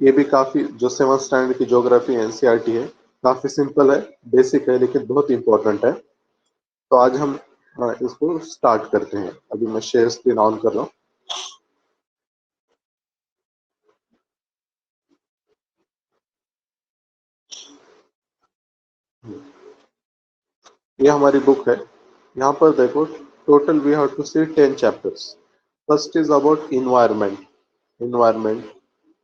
ये भी काफी, जो 7th स्टैंडर्ड की ज्योग्राफी एनसीईआरटी है, काफी सिंपल है, बेसिक है, लेकिन बहुत इंपॉर्टेंट है। तो आज हम इसको स्टार्ट करते हैं। अभी मैं शेयर स्क्रीन ऑन कर रहा हूँ। ये हमारी बुक है। यहाँ पर देखो, total we have to see 10 chapters. First is about environment. Environment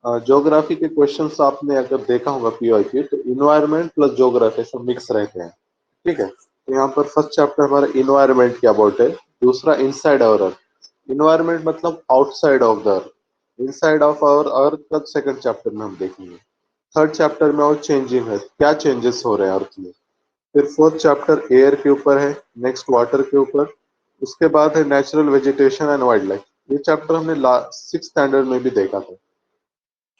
geography के क्वेश्चंस आपने अगर देखा होगा पीवाईक्यू, तो इन्वायरमेंट प्लस ज्योग्राफी सब मिक्स रहते हैं। ठीक है, तो यहाँ पर फर्स्ट चैप्टर हमारा इन्वायरमेंट के अबाउट है। दूसरा इनसाइड आवर अर्थ। इन्वायरमेंट मतलब outside of the earth, inside of our earth का सेकंड चैप्टर में हम देखेंगे। थर्ड चैप्टर में और चेंजिंग है, क्या चेंजेस हो रहे हैं अर्थ में। फिर फोर्थ चैप्टर एयर के ऊपर है, नेक्स्ट वाटर के ऊपर। उसके बाद है natural vegetation and wild life. ये चैप्टर हमने सिक्स स्टैंडर्ड में भी देखा था।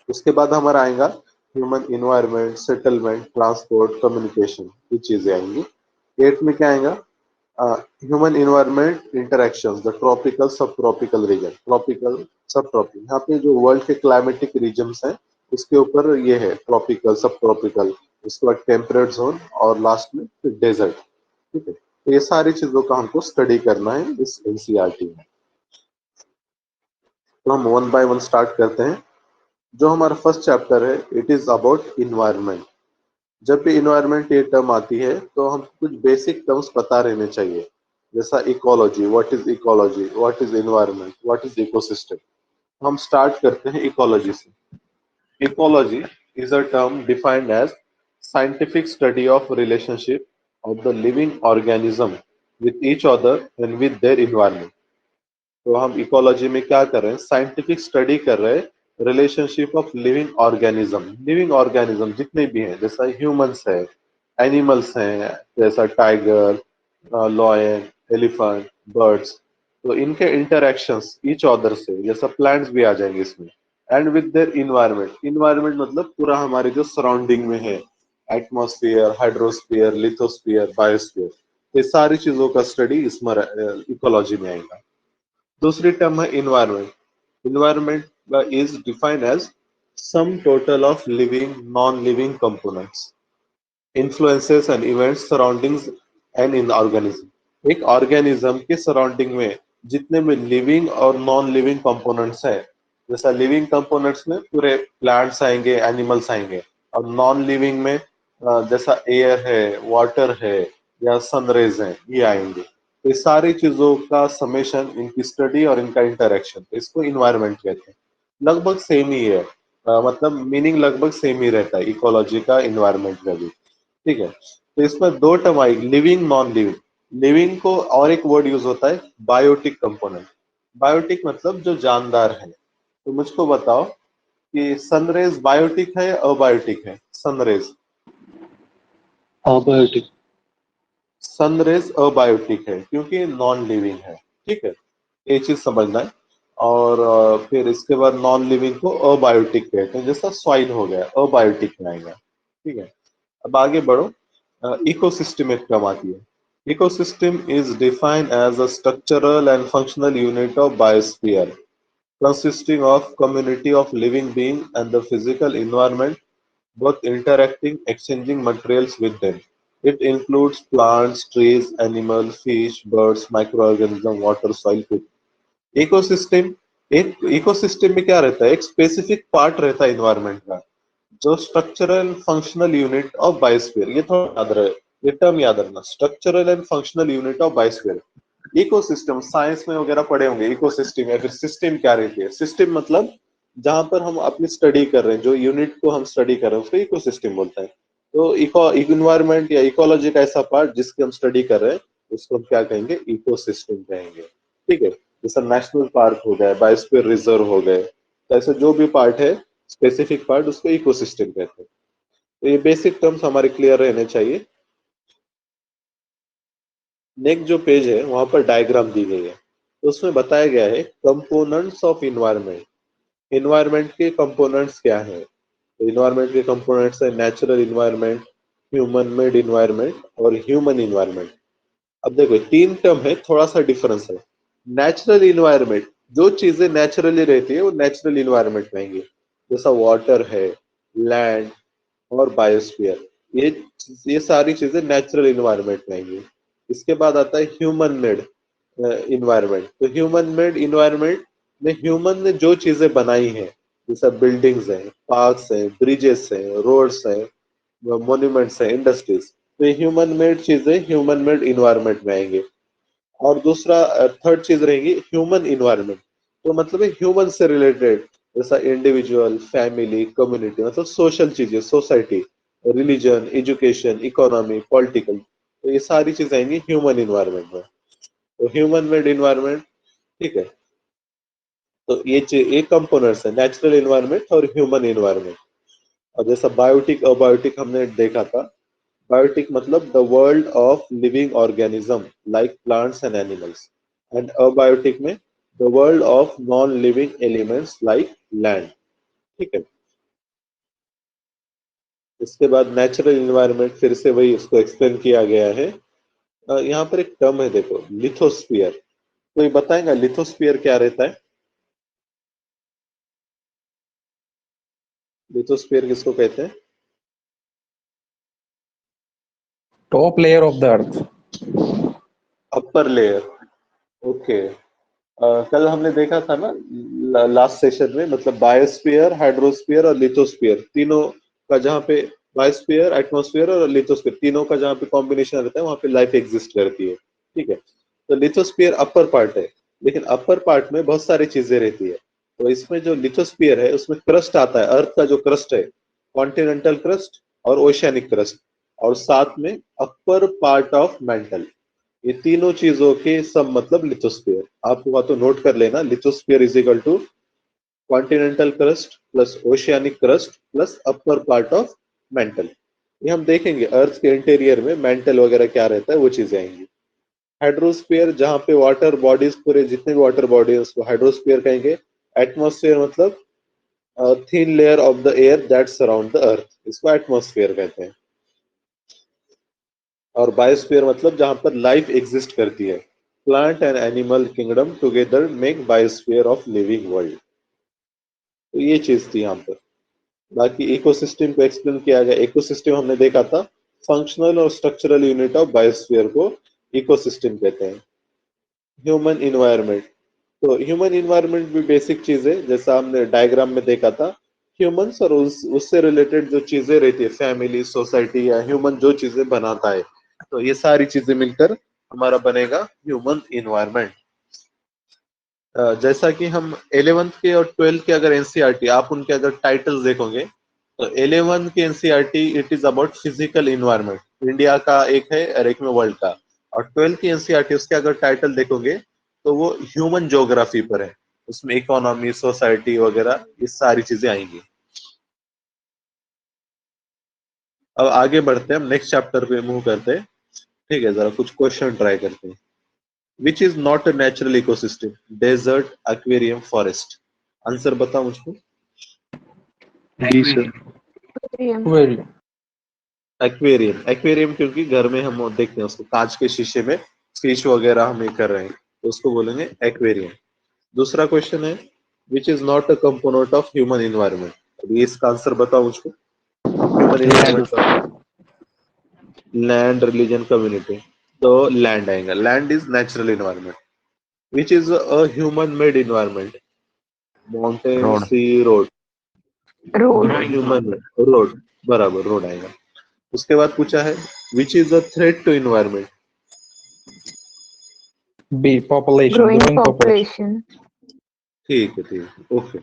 उसके बाद हमारा आएगा human environment, settlement, transport, communication, ये चीजें आएंगी। एट में क्या आएगा? Human environment interaction, the tropical सब ट्रॉपिकल रीजन, ट्रॉपिकल सब ट्रॉपिकल, यहाँ पे जो वर्ल्ड के क्लाइमेटिक रीजन्स हैं उसके ऊपर ये है, ट्रॉपिकल सब ट्रॉपिकल। उसके बाद टेम्परेट जोन, और लास्ट में फिर डेजर्ट। ठीक है, तो ये सारी चीजों का हमको स्टडी करना है इस एनसीईआरटी में। तो हम वन बाय वन स्टार्ट करते हैं। जो हमारा फर्स्ट चैप्टर है, इट इज अबाउट इन्वायरमेंट। जब भी इन्वायरमेंट ये टर्म आती है तो हम कुछ बेसिक टर्म्स पता रहने चाहिए, जैसा ecology, what is ecology, what is environment, what is ecosystem. हम स्टार्ट करते हैं इकोलॉजी से। Ecology is a term defined as scientific study of relationship of the living organism with each other and with their environment. तो हम ecology में क्या कर रहे हैं? साइंटिफिक स्टडी कर रहे हैं relationship of living organism. Living organism जितने भी हैं, जैसा ह्यूमंस है, एनिमल्स हैं, जैसा टाइगर, लॉयन, एलिफेंट, बर्ड्स, तो इनके इंटरेक्शंस ईच अदर से, जैसा प्लांट्स भी आ जाएंगे इसमें। And with their environment. Environment मतलब पूरा हमारे जो सराउंडिंग में है, एटमॉस्फेयर, हाइड्रोस्फीयर, लिथोस्फीयर, बायोस्फीयर, ये सारी चीजों का स्टडी इसमें इकोलॉजी में आएगा। दूसरी टर्म है environment. Environment is defined as sum total of living non living components, influences and events surroundings and in organism. एक ऑर्गेनिज्म के सराउंडिंग में जितने भी लिविंग और नॉन लिविंग कंपोनेंट्स हैं, जैसा लिविंग कंपोनेंट्स में पूरे प्लांट्स आएंगे, एनिमल्स आएंगे, और नॉन लिविंग में जैसा एयर है, वाटर है, या सन रेज है, ये आएंगे। तो ये सारी चीजों का समेशन, इनकी स्टडी और इनका इंटरेक्शन, इसको इन्वायरमेंट कहते हैं। लगभग सेम ही है, मतलब मीनिंग लगभग सेम ही रहता है इकोलॉजी का, इन्वायरमेंट का भी। ठीक है, तो इसमें दो टर्म आएगी, लिविंग नॉन लिविंग। लिविंग को और एक वर्ड यूज होता है, बायोटिक कंपोनेंट। बायोटिक मतलब जो जानदार है। तो मुझको बताओ कि सनरेज बायोटिक है या अबायोटिक है? Sun rays, abiotic. सनरेज अबायोटिक है क्योंकि नॉन लिविंग है। ठीक है, ये चीज समझना है। और फिर इसके बाद नॉन लिविंग को अबायोटिक कहते हैं, जैसा सॉइल हो गया, अबायोटिक में आएगा। ठीक है, अब आगे बढ़ो। इकोसिस्टम एक टर्म आती है। Ecosystem is defined as a structural and functional unit of biosphere consisting of community of living beings and the physical environment, both interacting, exchanging materials with them. It includes plants, trees, animals, fish, birds, microorganisms, water, soil, food. Ecosystem, एक ecosystem में क्या रहता है? एक specific part रहता है environment का, जो structural functional unit of biosphere. ये थोड़ा याद रहे, ये टर्म याद रखना, structural and functional unit of biosphere. Ecosystem science में वगैरह पढ़े होंगे, इकोसिस्टम या फिर सिस्टम क्या रहती है। सिस्टम मतलब जहां पर हम अपनी स्टडी कर रहे हैं, जो यूनिट को हम स्टडी कर रहे हैं, उसको इकोसिस्टम बोलते हैं। तो इको इन्वायरमेंट या इकोलॉजी का ऐसा पार्ट जिसकी हम स्टडी कर रहे हैं, उसको हम क्या कहेंगे? इकोसिस्टम कहेंगे। ठीक है, जैसा नेशनल पार्क हो गए, बायोस्फीयर रिजर्व हो गए, तो ऐसे जो भी पार्ट है, स्पेसिफिक पार्ट, उसको इकोसिस्टम कहते हैं। तो ये बेसिक टर्म्स हमारे क्लियर रहने चाहिए। नेक्स्ट जो पेज है वहां पर डायग्राम दी गई है, तो उसमें बताया गया है कंपोनेंट्स ऑफ इन्वायरमेंट। इन्वायरमेंट के कंपोनेंट्स क्या है? तो इन्वायरमेंट के कंपोनेंट्स है natural environment, human made environment और ह्यूमन इन्वायरमेंट। अब देखो तीन टर्म है, थोड़ा सा डिफरेंस है। नेचुरल इन्वायरमेंट, जो चीजें नेचुरली रहती है वो नेचुरल इन्वायरमेंट में आएंगी। जैसा वाटर है, लैंड और बायोस्फीयर। ये सारी चीजें नेचुरल इन्वायरमेंट में आएंगी। इसके बाद आता है ह्यूमन मेड इन्वायरमेंट। तो ह्यूमन मेड इन्वायरमेंट में ह्यूमन ने जो चीजें बनाई हैं, जैसा बिल्डिंग्स हैं, पार्क्स हैं, ब्रिजेस हैं, रोड्स हैं, मॉन्यूमेंट्स हैं, इंडस्ट्रीज, तो ये ह्यूमन मेड चीजें ह्यूमन मेड इन्वायरमेंट में आएंगे। और दूसरा थर्ड चीज रहेगी ह्यूमन इन्वायरमेंट। तो मतलब ह्यूमन से रिलेटेड, जैसा इंडिविजुअल, फैमिली, कम्युनिटी, मतलब सोशल चीजें, society, religion, education, economy, political, तो ये सारी चीजें आएंगी ह्यूमन इन्वायरमेंट में। तो ह्यूमन मेड इन्वायरमेंट, ठीक है। तो ये कंपोनेंट्स है, नेचुरल इन्वायरमेंट और ह्यूमन इन्वायरमेंट। और जैसा बायोटिक अबायोटिक हमने देखा था, बायोटिक मतलब the world of living organism like plants and animals, and abiotic में the world of non living elements like land, ठीक है। इसके बाद नेचुरल इन्वायरमेंट, फिर से वही उसको एक्सप्लेन किया गया है। यहाँ पर एक टर्म है, देखो, लिथोस्फीयर। कोई बताएगा लिथोस्फीयर क्या रहता है? लिथोस्फीयर किसको कहते हैं? Top layer of the earth. Upper layer, okay. कल हमने देखा था ना, लास्ट सेशन में, मतलब बायोस्फीयर, हाइड्रोस्फीयर और लिथोस्फीयर, तीनों का जहाँ पे बायोस्फीयर, एटमॉस्फेयर और लिथोस्फीयर, तीनों का जहाँ पे कॉम्बिनेशन रहता है वहाँ पे लाइफ एग्जिस्ट करती है, ठीक है। तो लिथोस्फीयर अपर पार्ट है, लेकिन अपर पार्ट में बहुत सारी चीजें रहती है। तो इसमें जो लिथोस्फीयर है उसमें क्रस्ट आता है, अर्थ का जो क्रस्ट है, कॉन्टिनेंटल क्रस्ट और ओशियानिक क्रस्ट, और साथ में अपर पार्ट ऑफ मेंटल, ये तीनों चीजों के सब मतलब लिथोस्फीयर। आप हुआ तो नोट कर लेना, lithosphere is equal to continental crust plus oceanic crust plus upper part of mantle. ये हम देखेंगे अर्थ के इंटीरियर में मेंटल वगैरह क्या रहता है, वो चीजें आएंगी। हाइड्रोस्फीयर जहाँ पे वाटर बॉडीज, पूरे जितने भी वाटर बॉडी है उसको हाइड्रोस्फीयर कहेंगे। एटमॉस्फेयर मतलब thin layer of the air that surround the earth, इसको एटमॉस्फेयर कहते हैं। और बायोस्फीयर मतलब जहां पर लाइफ एग्जिस्ट करती है, plant and animal kingdom together make biosphere of living world. तो ये चीज थी यहाँ पर। बाकी इकोसिस्टम को एक्सप्लेन किया गया। इकोसिस्टम हमने देखा था, फंक्शनल और स्ट्रक्चरल यूनिट ऑफ बायोस्फीयर को इकोसिस्टम कहते हैं। ह्यूमन इन्वायरमेंट, तो ह्यूमन इन्वायरमेंट भी बेसिक चीज है, जैसा हमने डायग्राम में देखा था। ह्यूमंस और उससे रिलेटेड जो चीजें रहती है, फैमिली, सोसाइटी या ह्यूमन जो चीजें बनाता है, तो ये सारी चीजें मिलकर हमारा बनेगा ह्यूमन इन्वायरमेंट। जैसा कि हम 11th के और 12th के अगर एनसीईआरटी, आप उनके अगर टाइटल्स देखोगे, तो 11th के NCERT it is about physical environment, India का एक है और एक में वर्ल्ड का। और 12th की एनसीईआरटी उसके अगर टाइटल देखोगे तो वो ह्यूमन ज्योग्राफी पर है, उसमें इकोनॉमी, सोसाइटी वगैरह ये सारी चीजें आएंगी। अब आगे बढ़ते हैं, हम नेक्स्ट चैप्टर पे मूव करते हैं, ठीक है। जरा कुछ क्वेश्चन ट्राई करते हैं। Which is not a natural ecosystem? Desert, aquarium, forest. Answer बताओ मुझको। जी सर। Very. एक्वेरियम, एक्वेरियम क्योंकि घर में हम वो देखते हैं उसको, कांच के शीशे में फिश वगैरह हम ये कर रहे हैं, तो उसको बोलेंगे एक्वेरियम। दूसरा क्वेश्चन है, which is not a component of human environment? अभी इसका आंसर बताओ मुझको। Human environment, land, religion, community, तो लैंड आएगा। Land is natural environment. Which is a human made environment? Mountain, road. C, road, road. Human road, बराबर, road आएगा। उसके बाद पूछा है, which is a threat to environment? B. Population. Growing Growing population. Population. ठीक है, ठीक है, ओके।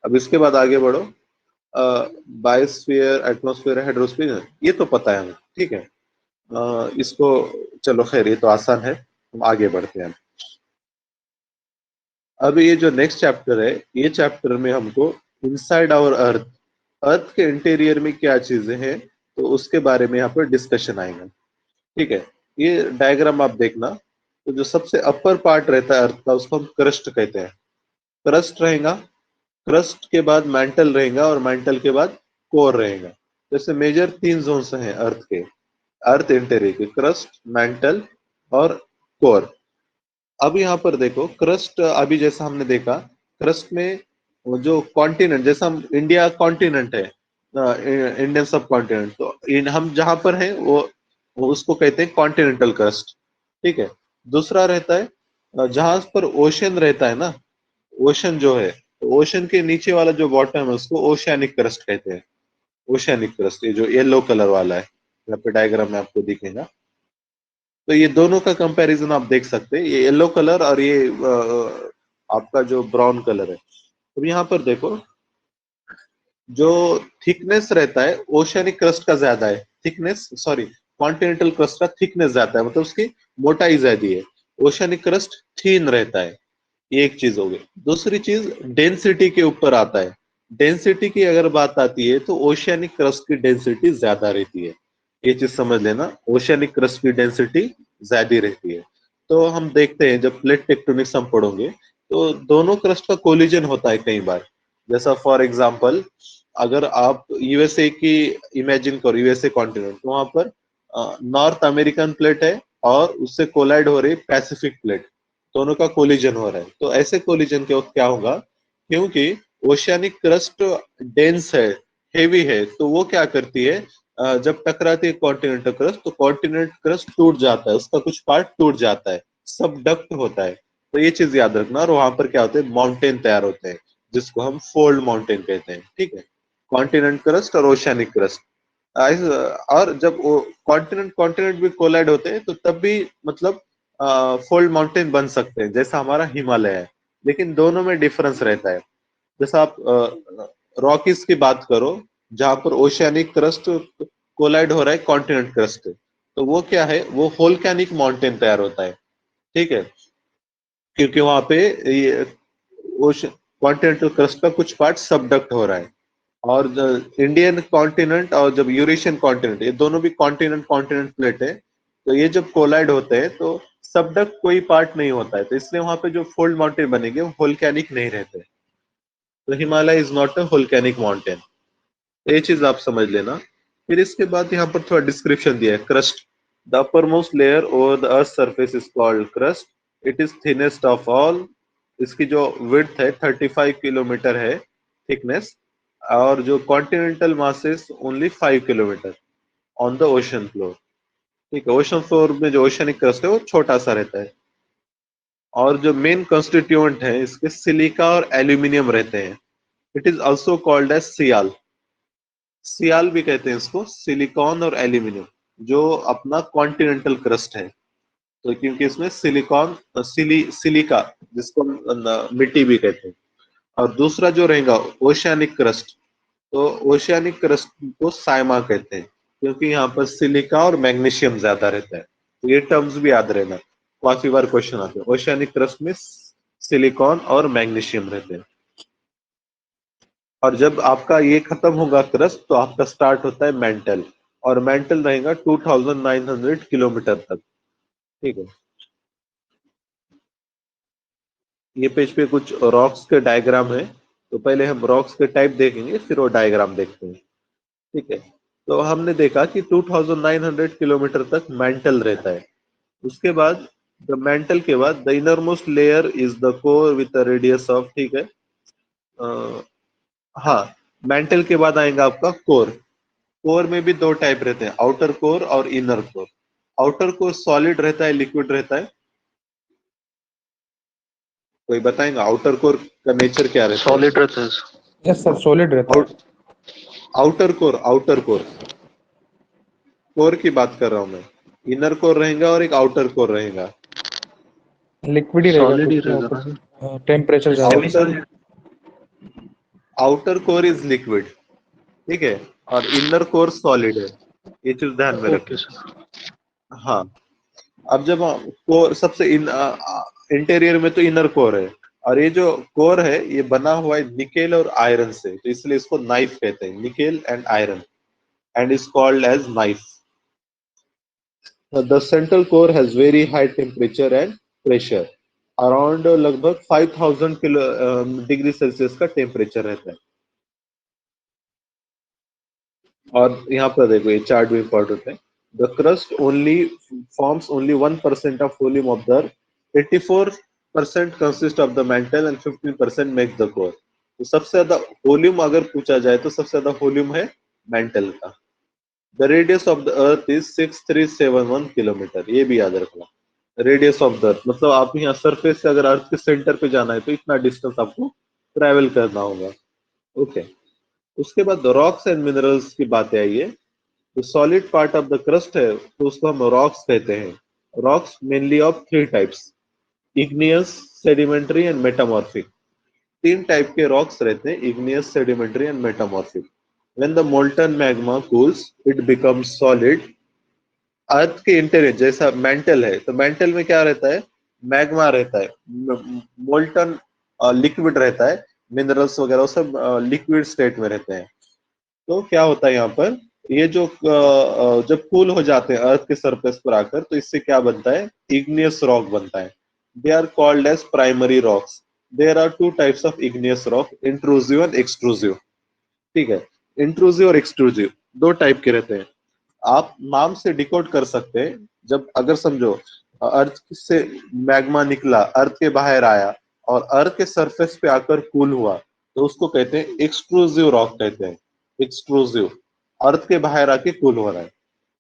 अब इसके बाद आगे बढ़ो। बायोस्फीयर, एटमॉस्फेयर, हाइड्रोस्फीयर, ये तो पता है हमें, ठीक है। इसको, चलो खैर, ये तो आसान है, हम आगे बढ़ते हैं। अब ये जो नेक्स्ट चैप्टर है, ये चैप्टर में हमको इनसाइड आवर अर्थ, अर्थ के इंटीरियर में क्या चीजें हैं, तो उसके बारे में यहाँ पर डिस्कशन आएगा, ठीक है। ये डायग्राम आप देखना, तो जो सबसे अपर पार्ट रहता है अर्थ का उसको हम क्रस्ट कहते हैं। क्रस्ट रहेगा, क्रस्ट के बाद मेंटल रहेगा, और मेंटल के बाद कोर रहेगा। जैसे मेजर 3 जोन्स हैं अर्थ के, अर्थ इंटीरियर के, क्रस्ट, मेंटल और कोर। अब यहाँ पर देखो, क्रस्ट अभी जैसा हमने देखा, क्रस्ट में वो जो कॉन्टिनेंट, जैसा हम इंडिया कॉन्टिनेंट है, इंडियन सब कॉन्टिनेंट, तो हम जहां पर हैं वो उसको कहते हैं कॉन्टिनेंटल क्रस्ट। ठीक है। दूसरा रहता है जहां पर ओशन रहता है ना, ओशन जो है, तो ओशन के नीचे वाला जो बॉटम है उसको ओशियानिक क्रस्ट कहते हैं। ओशियानिक क्रस्ट, ये जो येलो कलर वाला है, यहाँ पे डायग्राम में आपको दिखेगा। तो ये दोनों का कंपैरिजन आप देख सकते हैं, ये येलो कलर और ये आपका जो ब्राउन कलर है। अब यहाँ पर देखो, जो थिकनेस रहता है ओशियानिक क्रस्ट का ज्यादा है, थिकनेस सॉरी कॉन्टिनेंटल क्रस्ट का थिकनेस ज्यादा है, मतलब उसकी मोटाई ज्यादा है। ओशियानिक क्रस्ट थीन रहता है, ये एक चीज हो गई। दूसरी चीज डेंसिटी के ऊपर आता है। डेंसिटी की अगर बात आती है तो ओशियानिक क्रस्ट की डेंसिटी ज्यादा रहती है, ये चीज समझ लेना, ओशियानिक क्रस्ट की डेंसिटी ज्यादा रहती है। तो हम देखते हैं जब प्लेट टेक्टोनिक्स हम पढ़ोगे तो दोनों क्रस्ट का कोलिजन होता है कई बार। जैसा फॉर एग्जांपल, अगर आप यूएसए की इमेजिन करो, यूएसए कॉन्टिनेंट, तो वहां पर नॉर्थ अमेरिकन प्लेट है और उससे कोलाइड हो रही पैसिफिक प्लेट, दोनों का कोलिजन हो रहा है। तो ऐसे कोलिजन के वक्त क्या होगा, क्योंकि ओशियानिक क्रस्ट डेंस है, हेवी है, तो वो क्या करती है, जब टकराती है कॉन्टिनेंटल क्रस्ट तो कॉन्टिनेंट क्रस्ट टूट जाता है, उसका कुछ पार्ट टूट जाता है, सब डक्ट होता है। तो ये चीज याद रखना। और वहां पर क्या होते हैं, माउंटेन तैयार होते हैं जिसको हम फोल्ड माउंटेन कहते हैं। ठीक है। कॉन्टिनेंट क्रस्ट और ओशियानिक क्रस्ट, और जब वो कॉन्टिनेंट कॉन्टिनेंट भी कोलाइड होते हैं तो तब भी मतलब फोल्ड माउंटेन बन सकते हैं, जैसा हमारा हिमालय है। लेकिन दोनों में डिफरेंस रहता है। जैसा आप रॉकीज की बात करो, जहां पर ओशियानिक क्रस्ट कोलाइड हो रहा है कॉन्टिनेंट क्रस्ट से, तो वो क्या है, वो वोल्केनिक माउंटेन तैयार होता है। ठीक है। क्योंकि वहां पे ये कॉन्टिनेंटल क्रस्ट का कुछ पार्ट सबडक्ट हो रहा है। और इंडियन कॉन्टिनेंट और जब यूरेशियन कॉन्टिनेंट, ये दोनों भी कॉन्टिनेंट कॉन्टिनेंट प्लेट है, तो ये जब कोलाइड होते हैं तो सबडक्ट कोई पार्ट नहीं होता है, तो इसलिए वहां पे जो फोल्ड माउंटेन बनेंगे वो वोल्केनिक नहीं रहते। तो Himalaya is not a volcanic mountain, ये चीज आप समझ लेना। फिर इसके बाद यहाँ पर थोड़ा डिस्क्रिप्शन दिया है। Crust, the upper most layer over the earth surface is called crust, it is thinnest of all. इसकी जो विड्थ है 35 किलोमीटर है, थिकनेस, और जो continental masses only 5 kilometre on the ocean floor. ठीक है। ओशन फ्लोर में जो ओशनिक क्रस्ट है वो छोटा सा रहता है। और जो मेन कंस्टिट्यूएंट है इसके सिलिका और एल्यूमिनियम रहते हैं। It is also called as sial, sial भी कहते हैं इसको, सिलिकॉन और एल्यूमिनियम, जो अपना कॉन्टिनेंटल क्रस्ट है। तो क्योंकि इसमें सिलिकॉन सिलिका, जिसको हम मिट्टी भी कहते हैं। और दूसरा जो रहेगा ओशियानिक क्रस्ट, तो ओशियानिक क्रस्ट को साइमा कहते हैं, क्योंकि यहाँ पर सिलिका और मैग्नीशियम ज्यादा रहता है। तो ये टर्म्स भी याद रहना, काफी बार क्वेश्चन आते हैं। ओशियानिक क्रस्ट में सिलिकॉन और मैग्नीशियम रहते हैं। और जब आपका ये खत्म होगा क्रस्ट, तो आपका स्टार्ट होता है मेंटल, और मेंटल रहेगा 2900 किलोमीटर तक। ठीक है। ये पेज पे कुछ रॉक्स के डायग्राम है, तो पहले हम रॉक्स के टाइप देखेंगे, फिर वो डायग्राम देखते हैं। ठीक है। तो हमने देखा कि 2900 किलोमीटर तक मेंटल रहता है। उसके बाद द मेंटल के बाद the inner most layer is the core with a radius of, ठीक है, हाँ, मेंटल के बाद आएगा आपका कोर। कोर में भी दो टाइप रहते हैं, आउटर कोर और inner core. Outer core solid रहता है, लिक्विड रहता है, कोई बताएगा आउटर कोर का नेचर क्या रहता है? सॉलिड रहता है। Yes, sir. Solid रहता है. Outer core, outer core, core की बात कर रहा हूं मैं। इनर कोर रहेगा और एक आउटर कोर रहेगा। लिक्विड ही रहेगा. सॉलिड ही रहेगा ना सर। टेम्परेचर ज्यादा. आउटर कोर इज लिक्विड, ठीक है, और इनर कोर सॉलिड है, ये चीज ध्यान में ओके रखना। सर। हाँ। अब जब कोर सबसे इंटीरियर में तो इनर कोर है, और ये जो कोर है ये बना हुआ है निकेल और आयरन से, तो इसलिए इसको नाइफ कहते हैं, nickel and iron, and is called as NIFE. The central core has very high temperature and pressure, around लगभग 5000 डिग्री सेल्सियस का टेम्परेचर रहता है। और यहाँ पर देखो ये चार्ट भी इंपॉर्टेंट है। The crust only forms only 1% of volume of the 84% consist of the mental and 15% make the core. तो सबसे ज्यादा वॉल्यूम अगर पूछा जाए तो सबसे ज्यादा वॉल्यूम है मेंटल का। The radius of the earth is 6371 kilometre, ये भी याद रखना। रेडियस ऑफ द अर्थ मतलब आप यहाँ सरफेस से अगर अर्थ के सेंटर पे जाना है तो इतना डिस्टेंस आपको ट्रैवल करना होगा। ओके, उसके बाद रॉक्स एंड मिनरल्स की बातें आई है। तो solid part of the crust है तो उसको हम रॉक्स कहते हैं। Rocks mainly of three types, igneous, sedimentary and metamorphic. तीन टाइप के रॉक्स रहते हैं, igneous, sedimentary and metamorphic. When the molten magma cools it becomes solid. Earth के इंटीरियर जैसा मेंटल है तो मेंटल में क्या रहता है, मैग्मा रहता है, मोल्टन लिक्विड रहता है, मिनरल्स वगैरह वो सब लिक्विड स्टेट में रहते हैं। तो क्या होता है यहाँ पर, ये जो जब कूल हो जाते हैं अर्थ के सरफेस पर आकर तो इससे क्या बनता है, इग्नियस रॉक बनता है। They are called as primary rocks. There are two types of igneous rock, intrusive and extrusive. ठीक है, इंट्रूसिव और एक्सट्रूसिव दो टाइप के रहते हैं। आप नाम से डिकोड कर सकते हैं। जब अगर समझो अर्थ से मैग्मा निकला, अर्थ के बाहर आया और अर्थ के सरफेस पे आकर कूल हुआ तो उसको कहते हैं एक्सट्रूसिव रॉक कहते हैं। एक्सट्रूसिव, अर्थ के बाहर आके कूल हो रहा है।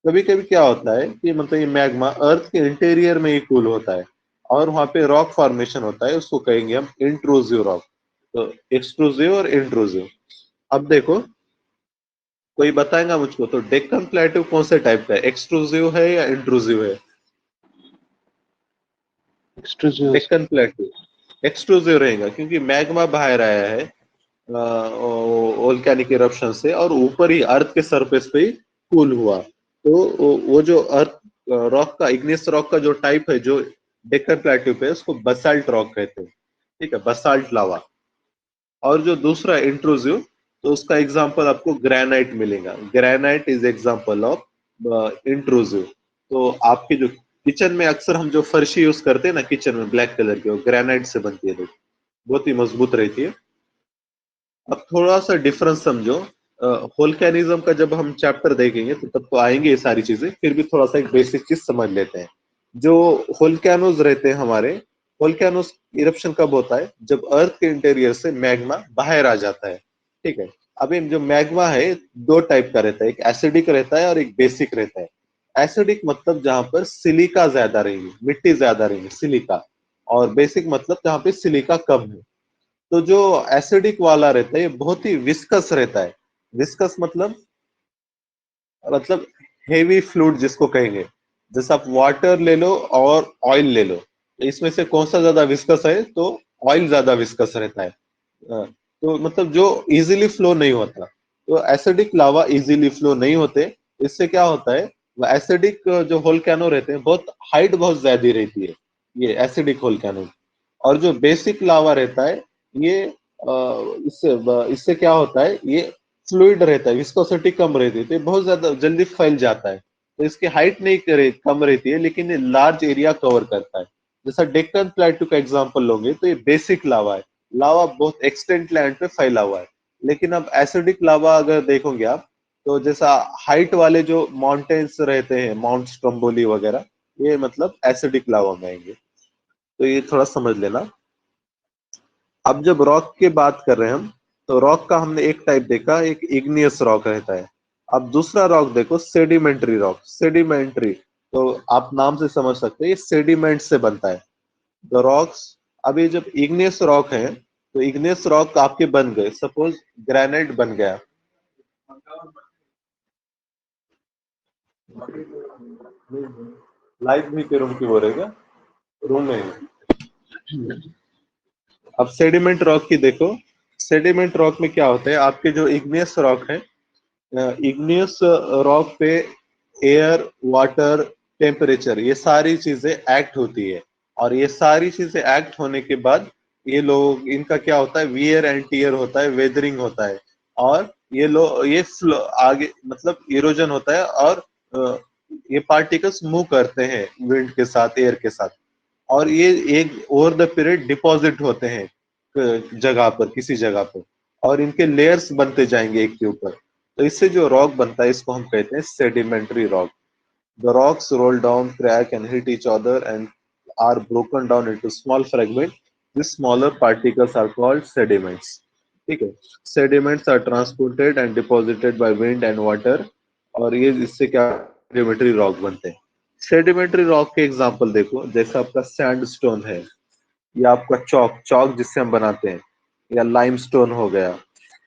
कभी कभी क्या होता है कि मतलब ये मैग्मा अर्थ के इंटीरियर में ही कूल होता है और वहां पे रॉक फॉर्मेशन होता है, उसको कहेंगे हम इंट्रूसिव रॉक। तो एक्सट्रूसिव और इंट्रूसिव। अब देखो, कोई बताएगा मुझको तो डेक्कन प्लेटू कौन से टाइप का है, एक्सट्रूसिव है या इंट्रूसिव है? एक्सट्रूसिव। डेक्कन प्लेटू एक्सट्रूसिव रहेगा क्योंकि मैग्मा बाहर आया है वोल्केनिक इरप्शन से और ऊपर ही अर्थ के सरफेस पे ही कूल हुआ। तो वो जो अर्थ रॉक का, इग्नियस रॉक का जो टाइप है जो डेक्कन प्लेटू पे, उसको बसाल्ट रॉक कहते हैं। ठीक है, बसाल्ट लावा। और जो दूसरा इंट्रूसिव, तो उसका एग्जांपल आपको ग्रेनाइट मिलेगा। Granite is example of intrusive. तो आपके जो किचन में अक्सर हम जो फर्शी यूज करते हैं ना किचन में ब्लैक कलर की, वो ग्रेनाइट से बनती है, देखो बहुत ही मजबूत रहती है। अब थोड़ा सा डिफरेंस समझो, वोल्केनिज्म का जब हम चैप्टर देखेंगे तो तब तो आएंगे ये सारी चीजें, फिर भी थोड़ा सा एक बेसिक चीज समझ लेते हैं। जो वोल्केनोज रहते हैं हमारे, वोल्केनोज इरप्शन कब होता है, जब अर्थ के इंटीरियर से मैग्मा बाहर आ जाता है। ठीक है, अभी जो मैग्मा है दो टाइप का रहता है, एक एसिडिक रहता है और एक बेसिक रहता है। एसिडिक मतलब जहां पर सिलिका ज्यादा रहेगी, मिट्टी ज्यादा रहेगी, सिलिका। और बेसिक मतलब जहां पे सिलिका कम है। तो जो एसिडिक वाला रहता है ये बहुत ही विस्कस रहता है। विस्कस मतलब हेवी फ्लूइड जिसको कहेंगे। जैसे आप वाटर ले लो और ऑयल ले लो, तो इसमें से कौन सा ज्यादा विस्कस है, तो ऑयल ज्यादा विस्कस रहता है। तो मतलब जो इजीली फ्लो नहीं होता, तो एसिडिक लावा इजीली फ्लो नहीं होते। इससे क्या होता है, वो एसिडिक जो वोल्केनो रहते हैं बहुत हाइट बहुत ज्यादा रहती है, ये एसिडिक वोल्केनो। और जो बेसिक लावा रहता है ये इससे इससे क्या होता है, ये फ्लूइड रहता है, विस्कोसिटी कम रहती है, तो ये बहुत ज्यादा जल्दी फैल जाता है। तो इसकी हाइट नहीं कम रहती है लेकिन ये लार्ज एरिया कवर करता है। जैसा डेक्कन प्लेटू का एग्जांपल लोगे तो ये बेसिक लावा है, लावा बहुत एक्सटेंट लैंड पे फैला हुआ है। लेकिन अब एसिडिक लावा अगर देखोगे आप, तो जैसा हाइट वाले जो माउंटेन्स रहते हैं, माउंट स्ट्रोम्बोली वगैरह, ये मतलब एसिडिक लावा में आएंगे। तो ये थोड़ा समझ लेना। अब जब रॉक की बात कर रहे हैं हम, तो रॉक का हमने एक टाइप देखा, एक इग्नियस रॉक रहता है। अब दूसरा रॉक देखो, सेडिमेंट्री रॉक। सेडिमेंट्री तो आप नाम से समझ सकते हैं ये सेडिमेंट से बनता है। द रॉक्स, अब ये जब इग्नियस रॉक है तो इग्नियस रॉक आपके बन गए, सपोज ग्रेनाइट बन गया। लाइट भी के रूम की वो रहेगा, रूम में। अब सेडिमेंट रॉक की देखो, सेडिमेंट रॉक में क्या होता है, आपके जो इग्नियस रॉक है, इग्नियस रॉक पे एयर, वाटर, टेम्परेचर, ये सारी चीजें एक्ट होती है। और ये सारी चीजें एक्ट होने के बाद ये लोग, इनका क्या होता है, वियर एंड टीयर होता है, वेदरिंग होता है। और ये लोग ये आगे मतलब इरोजन होता है और ये पार्टिकल्स मूव करते हैं विंड के साथ, एयर के साथ। और ये एक ओवर द पीरियड डिपॉजिट होते हैं जगह पर, किसी जगह पर, और इनके लेयर्स बनते जाएंगे एक के ऊपर। तो इससे जो रॉक बनता है इसको हम कहते हैं sedimentary rock. The rocks roll down, crack and hit each other and are broken down into small fragment. This smaller particles are called sediments. ठीक है। Sediments are transported and deposited by wind and water, और ये इससे क्या sedimentary rock बनते हैं। Sedimentary rock के example देखो, जैसे आपका सैंडस्टोन है, या आपका चौक चौक जिससे हम बनाते हैं, या लाइमस्टोन हो गया,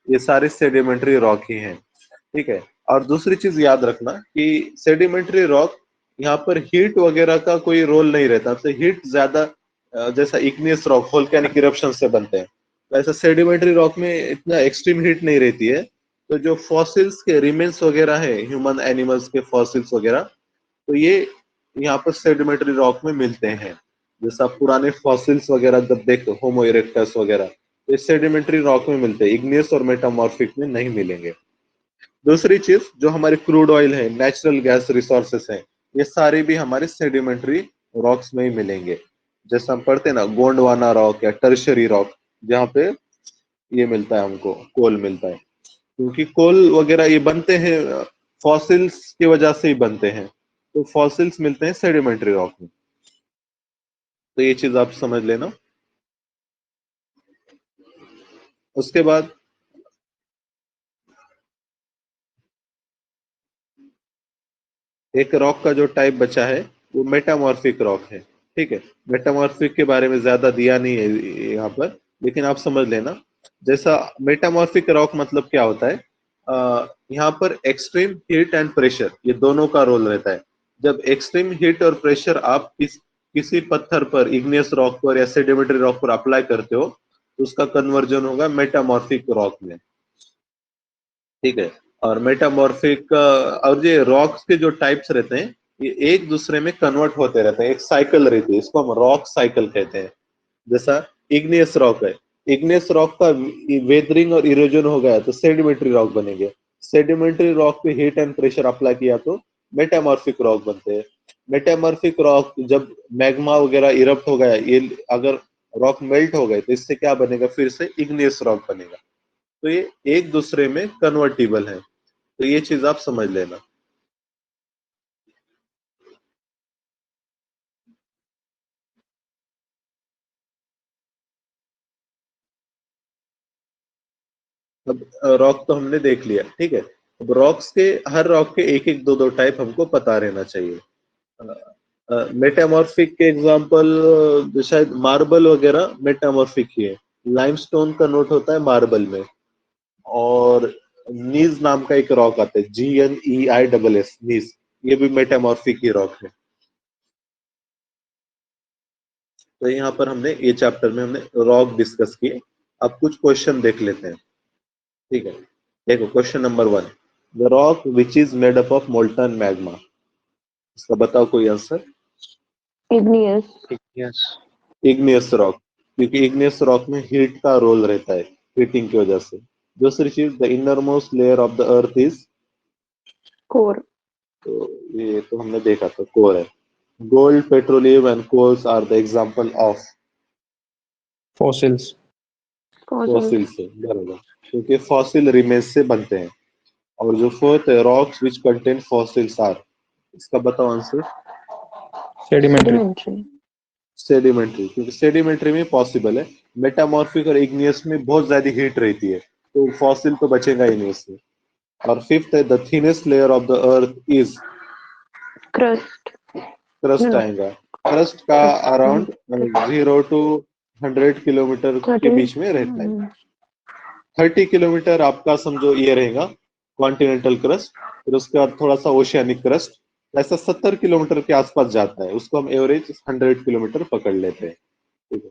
ये सारे सेडिमेंट्री रॉक ही हैं। ठीक है। और दूसरी चीज याद रखना कि सेडिमेंट्री रॉक यहाँ पर हीट वगैरह का कोई रोल नहीं रहता, तो हीट ज्यादा जैसा इग्नियस रॉक वोल्केनिक इरप्शन से बनते हैं, तो ऐसा सेडिमेंट्री रॉक में इतना एक्सट्रीम हीट नहीं रहती है। तो जो फॉसिल्स के रिमेन्स वगैरह है, ह्यूमन एनिमल्स के फॉसिल्स वगैरह, तो ये यहाँ पर सेडिमेंट्री रॉक में मिलते हैं। जैसा पुराने फॉसिल्स वगैरह जब देखो, होमो इरेक्टस वगैरह, तो ये सेडिमेंट्री रॉक में मिलते हैं, इग्नियस और मेटामॉर्फिक में नहीं मिलेंगे। दूसरी चीज, जो हमारे क्रूड ऑयल है, नेचुरल गैस रिसोर्सेस हैं, ये सारे भी हमारे सेडिमेंट्री रॉक्स में ही मिलेंगे। जैसे हम पढ़ते हैं ना, गोंडवाना रॉक या टर्शरी रॉक, जहाँ पे ये मिलता है, हमको कोल मिलता है, क्योंकि कोल वगैरह ये बनते हैं फॉसिल्स की वजह से ही बनते हैं, तो फॉसिल्स मिलते हैं सेडिमेंट्री रॉक में। तो ये चीज आप समझ लेना। उसके बाद एक रॉक का जो टाइप बचा है वो मेटामॉर्फिक रॉक है। ठीक है। मेटामॉर्फिक के बारे में ज्यादा दिया नहीं है यहाँ पर, लेकिन आप समझ लेना। जैसा मेटामॉर्फिक रॉक मतलब क्या होता है, यहाँ पर एक्सट्रीम हीट एंड प्रेशर, ये दोनों का रोल रहता है। जब एक्सट्रीम हीट और प्रेशर आप किसी पत्थर पर, इग्नियस रॉक पर या सेडिमेंट्री रॉक पर अप्लाई करते हो, तो उसका कन्वर्जन होगा मेटामॉर्फिक रॉक में। ठीक है। और मेटामॉर्फिक और ये रॉक्स के जो टाइप्स रहते हैं, ये एक दूसरे में कन्वर्ट होते रहते हैं, एक साइकिल रहती है, इसको हम रॉक साइकिल कहते हैं। जैसा इग्नियस रॉक है, इग्नियस रॉक का वेदरिंग और इरोजन हो गया तो सेडिमेंट्री रॉक बनेंगे। सेडिमेंट्री रॉक पे हीट एंड प्रेशर अप्लाई किया तो मेटामॉर्फिक रॉक बनते हैं। मेटामॉर्फिक रॉक जब मैग्मा वगैरह इरप्ट हो गया, ये अगर रॉक मेल्ट हो गए, तो इससे क्या बनेगा, फिर से इग्नियस रॉक बनेगा। तो ये एक दूसरे में कन्वर्टिबल है, तो ये चीज आप समझ लेना। अब रॉक तो हमने देख लिया, ठीक है। अब रॉक्स के, हर रॉक के एक एक दो दो टाइप हमको पता रहना चाहिए। मेटामॉर्फिक के एग्जांपल शायद मार्बल वगैरह मेटामॉर्फिक ही है। लाइमस्टोन कन्वर्ट होता है मार्बल में। और नीज नाम का एक रॉक आता है, GNEISS, नीज, ये भी मेटामॉर्फिक ही रॉक है। तो यहाँ पर हमने, ये चैप्टर में हमने रॉक डिस्कस किए। अब कुछ क्वेश्चन देख लेते हैं। ठीक है। देखो question number 1, the rock which is made up of molten magma, इसका बताओ कोई answer. igneous, Yes. Igneous rock, क्योंकि इग्नियस रॉक में हीट का रोल रहता है, हीटिंग की वजह से। दूसरी चीज, the inner most layer of the earth is, core, तो ये तो हमने देखा था, कोर है। Gold, petroleum and coals are the example of fossils. fossil, fossil से, बराबर, क्योंकि फॉसिल रिमेन्स से बनते हैं। और जो फोर्थ है, rocks which contain fossils are, इसका बताओ आंसर। Sedimentary. sedimentary, सेडिमेंट्री, क्योंकि सेडिमेंट्री में पॉसिबल है। मेटामॉर्फिक और इग्नियस में बहुत ज्यादा हीट रहती है, तो फॉसिल तो बचेगा ही नहीं इसमें। और फिफ्थ है, the thinnest layer of the earth is, crust, crust no, आएगा। क्रस्ट का crust, अराउंड 0 to 100 किलोमीटर के 30, बीच में रहता है। 30 किलोमीटर आपका समझो ये रहेगा कॉन्टिनेंटल क्रस्ट, फिर उसके बाद थोड़ा सा ओशियानिक क्रस्ट, ऐसा 70 किलोमीटर के आसपास जाता है, उसको हम एवरेज 100 किलोमीटर पकड़ लेते हैं। ठीक है।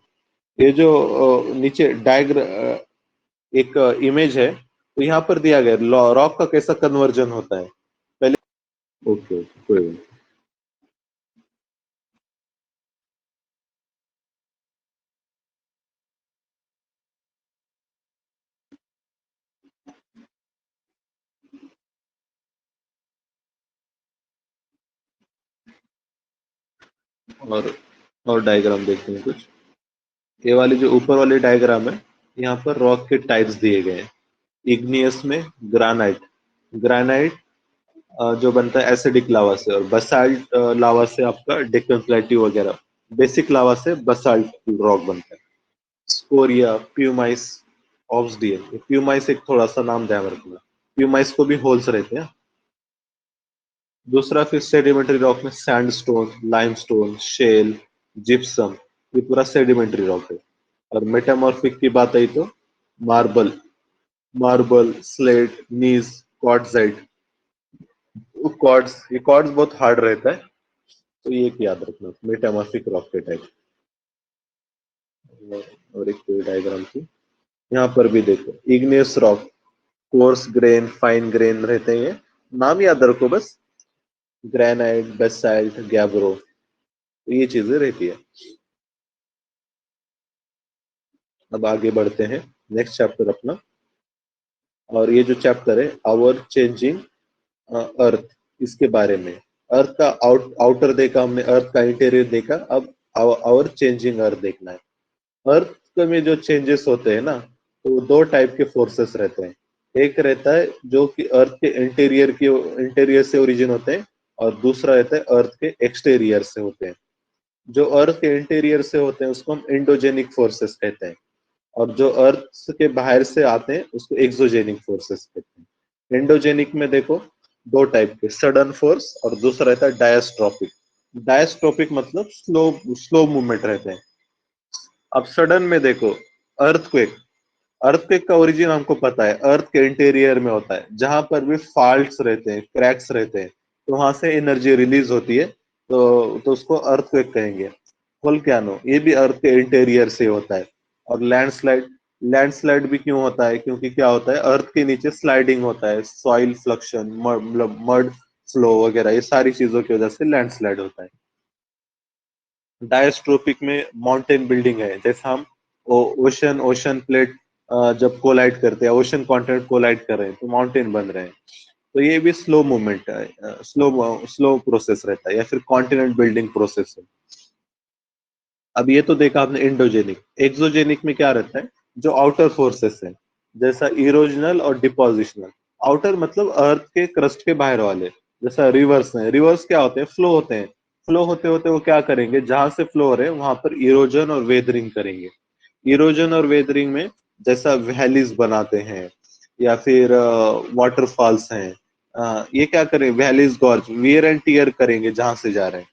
ये जो नीचे एक इमेज है, तो यहाँ पर दिया गया रॉक का कैसा कन्वर्जन होता है पहले। ओके ओके, कोई बात नहीं। और डायग्राम देखते हैं कुछ। ये वाली जो ऊपर वाली डायग्राम है, यहाँ पर रॉक के टाइप्स दिए गए हैं। इग्नियस में ग्रानाइट, ग्रानाइट जो बनता है एसिडिक लावा से, और बसाल्ट लावा से आपका डेक्कन प्लेट्यू वगैरह, बेसिक लावा से बसाल्ट रॉक बनता है। स्कोरिया, प्यूमाइस, ऑब्सिडियन, प्यूमाइस एक थोड़ा सा नाम ध्यान रखना, प्यूमाइस को भी होल्स रहते हैं। दूसरा फिर सेडिमेंट्री रॉक में सैंडस्टोन, लाइमस्टोन, शेल, जिप्सम, ये पूरा सेडिमेंट्री रॉक है। और मेटामॉर्फिक की बात आई तो मार्बल, स्लेट, नीस, क्वार्ट्जाइट। क्वार्ट्ज, ये क्वार्ट्ज बहुत हार्ड रहता है, तो ये एक याद रखना, मेटामॉर्फिक रॉक के टाइप। और एक डायग्राम थी, यहाँ पर भी देखो igneous rock, coarse grain, fine grain रहते हैं, नाम याद रखो बस, ग्रेनाइट, बेसाल्ट, गैब्रो, ये चीजें रहती है। अब आगे बढ़ते हैं नेक्स्ट चैप्टर अपना, और ये जो चैप्टर है आवर चेंजिंग अर्थ, इसके बारे में। अर्थ का आउटर देखा हमने, अर्थ का इंटीरियर देखा, अब आवर चेंजिंग अर्थ देखना है। अर्थ में जो चेंजेस होते हैं ना, तो दो टाइप के फोर्सेस रहते हैं। एक रहता है जो कि अर्थ के इंटीरियर से ओरिजिन होते हैं, और दूसरा रहता है अर्थ के एक्सटीरियर से होते हैं। जो अर्थ के इंटीरियर से होते हैं उसको हम एंडोजेनिक फोर्सेस कहते हैं, और जो अर्थ के बाहर से आते हैं उसको एक्सोजेनिक फोर्सेस कहते हैं। एंडोजेनिक में देखो दो टाइप के, सडन फोर्स, और दूसरा रहता है डायस्ट्रोपिक। डायस्ट्रोपिक मतलब स्लो मूवमेंट रहते हैं। अब सडन में देखो अर्थक्वेक, अर्थक्वेक का ओरिजिन हमको पता है, अर्थ के इंटीरियर में होता है, जहां पर भी फॉल्ट्स रहते हैं, क्रैक्स रहते हैं, तो वहां से एनर्जी रिलीज होती है, तो उसको अर्थक्वेक कहेंगे। वोल्केनो, ये भी अर्थ के इंटीरियर से होता है। और लैंडस्लाइड, लैंडस्लाइड भी क्यों होता है, क्योंकि क्या होता है, अर्थ के नीचे स्लाइडिंग होता है, सॉइल फ्लक्शन, मतलब मड फ्लो वगैरह, ये सारी चीजों की वजह से लैंडस्लाइड होता है। डायस्ट्रोपिक में माउंटेन बिल्डिंग है, जैसा हम ओशन प्लेट जब कोलाइड करते हैं, ओशन कॉन्टिनेंट कोलाइड कर रहे हैं तो माउंटेन बन रहे हैं, तो ये भी स्लो मूवमेंट है, स्लो प्रोसेस रहता है, या फिर कॉन्टिनेंट बिल्डिंग प्रोसेस है। अब ये तो देखा आपने एंडोजेनिक। एक्सोजेनिक में क्या रहता है, जो आउटर फोर्सेस है, जैसा इरोजनल और डिपोजिशनल। आउटर मतलब अर्थ के क्रस्ट के बाहर वाले, जैसा रिवर्स है, रिवर्स क्या होते हैं, फ्लो होते हैं, फ्लो होते होते वो क्या करेंगे, जहां से फ्लो हो रहे हैं वहां पर इरोजन और वेदरिंग करेंगे। इरोजन और वेदरिंग में जैसा वैलीज बनाते हैं, या फिर वाटरफॉल्स हैं, ये क्या करें, valleys gorge, wear and tear करेंगे जहां से जा रहे हैं,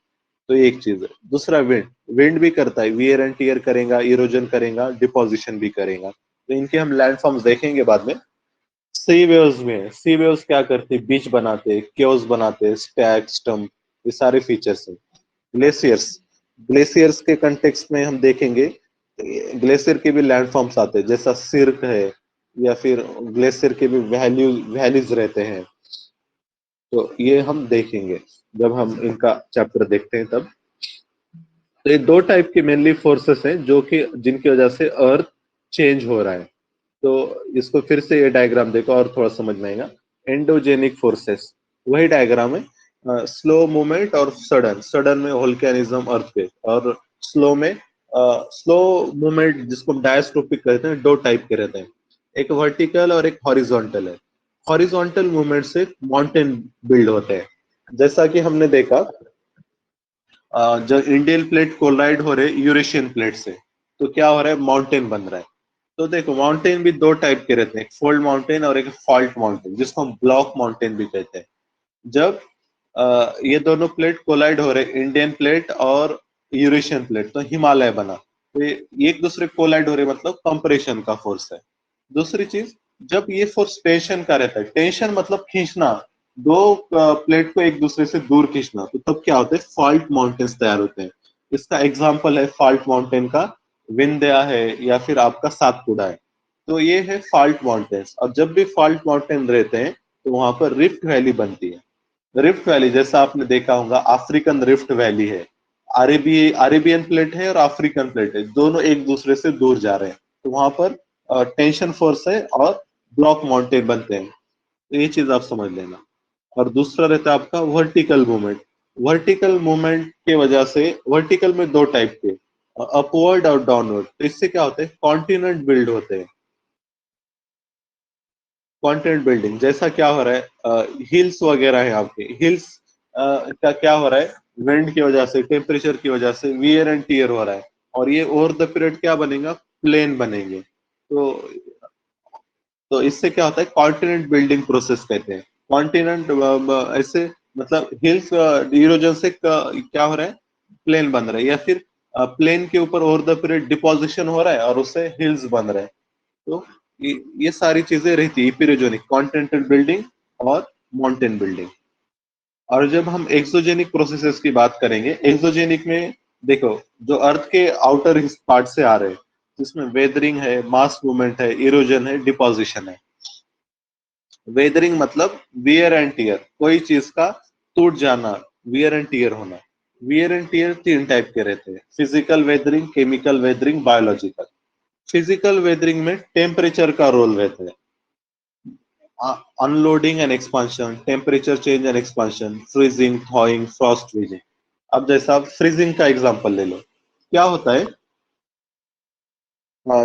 तो एक चीज है। दूसरा विंड, विंड भी करता है, वियर एंड टियर करेगा, इरोजन करेगा, डिपोजिशन भी करेगा, तो इनके हम लैंडफॉर्म्स देखेंगे बाद में। सी वेव्स में, सी वेव्स क्या करती है, बीच बनाते, केव्स बनाते, स्टैग, स्टम्प, ये सारे फीचर्स हैं। ग्लेशियर्स, ग्लेशियर्स के कंटेक्स्ट में हम देखेंगे, ग्लेशियर के भी लैंडफॉर्म्स आते हैं, जैसा सिर्क है, या फिर ग्लेशियर के भी वैलीज रहते हैं, तो ये हम देखेंगे जब हम इनका चैप्टर देखते हैं तब। तो ये दो टाइप के मेनली फोर्सेस हैं जो कि जिनकी वजह से अर्थ चेंज हो रहा है। तो इसको फिर से ये डायग्राम देखो और थोड़ा समझ में आएगा। एंडोजेनिक फोर्सेस, वही डायग्राम है, स्लो मूवमेंट और सडन। सडन में वोल्केनिज्म, अर्थक्वेक, और स्लो में स्लो मूवमेंट जिसको हम डायस्ट्रोपिक कहते हैं, दो टाइप के रहते हैं, एक वर्टिकल और एक हॉरिजॉन्टल है। हॉरिजॉन्टल मूवमेंट से माउंटेन बिल्ड होते हैं, जैसा कि हमने देखा जब इंडियन प्लेट कोलाइड हो रहे यूरेशियन प्लेट से, तो क्या हो रहा है, माउंटेन बन रहा है। तो देखो माउंटेन भी दो टाइप के रहते हैं, एक फोल्ड माउंटेन और एक फॉल्ट माउंटेन, जिसको हम ब्लॉक माउंटेन भी कहते हैं। जब ये दोनों प्लेट कोलाइड हो रहे, इंडियन प्लेट और यूरेशियन प्लेट, तो हिमालय बना। तो ये एक दूसरे कोलाइड हो रहे, मतलब कंप्रेशन का फोर्स है। दूसरी चीज, जब ये फोर्स टेंशन का रहता है, टेंशन मतलब खींचना, दो प्लेट को एक दूसरे से दूर खींचना, तो तब क्या होता है, फॉल्ट माउंटेन्स तैयार होते हैं। इसका एग्जाम्पल है फॉल्ट माउंटेन का विंध्या है, या फिर आपका सातपुड़ा है, तो ये है फॉल्ट माउंटेन्स। और जब भी फॉल्ट माउंटेन रहते हैं तो वहां पर रिफ्ट वैली बनती है। रिफ्ट वैली जैसा आपने देखा होगा, अफ्रीकन रिफ्ट वैली है, अरेबियन प्लेट है और अफ्रीकन प्लेट है, दोनों एक दूसरे से दूर जा रहे हैं, तो वहां पर टेंशन फोर्स है और ब्लॉक माउंटेन बनते हैं, तो ये चीज आप समझ लेना। और दूसरा रहता है आपका वर्टिकल मूवमेंट। वर्टिकल मूवमेंट के वजह से, वर्टिकल में दो टाइप के, अपवर्ड और डाउनवर्ड, तो इससे क्या होता है, कॉन्टिनेंट बिल्ड होते हैं। कॉन्टिनेंट बिल्डिंग जैसा क्या हो रहा है, हिल्स वगैरह है आपके, हिल्स का क्या हो रहा है, विंड की वजह से, टेम्परेचर की वजह से वियर एंड टीयर हो रहा है, और ये ओवर द पीरियड क्या बनेगा, प्लेन बनेंगे। तो तो इससे क्या होता है, कॉन्टिनेंट बिल्डिंग प्रोसेस कहते हैं। कॉन्टिनेंट ऐसे मतलब हिल्स इरोजन से क्या हो रहा है, प्लेन बन रहा है, या फिर प्लेन के ऊपर ओवर द पीरियड डिपोजिशन हो रहा है और उससे हिल्स बन रहे हैं। तो ये सारी चीजें रहती है इपिरोजेनिक, कॉन्टिनेंटल बिल्डिंग और माउंटेन बिल्डिंग। और जब हम एक्सोजेनिक प्रोसेसेस की बात करेंगे, एक्सोजेनिक में देखो जो अर्थ के आउटर पार्ट से आ रहे हैं, जिसमें वेदरिंग है, मास मूवमेंट है, इरोजन है, डिपोजिशन है। वेदरिंग मतलब वियर एंड टियर, कोई चीज का टूट जाना, वियर एंड टियर होना। वियर एंड टियर 3 टाइप के रहते हैं, physical weathering, chemical weathering, biological. Physical weathering में टेम्परेचर का रोल रहता है, unloading and expansion, temperature change and expansion, freezing, थॉइंग, Frost freezing. अब जैसा फ्रीजिंग का एग्जांपल ले लो, क्या होता है,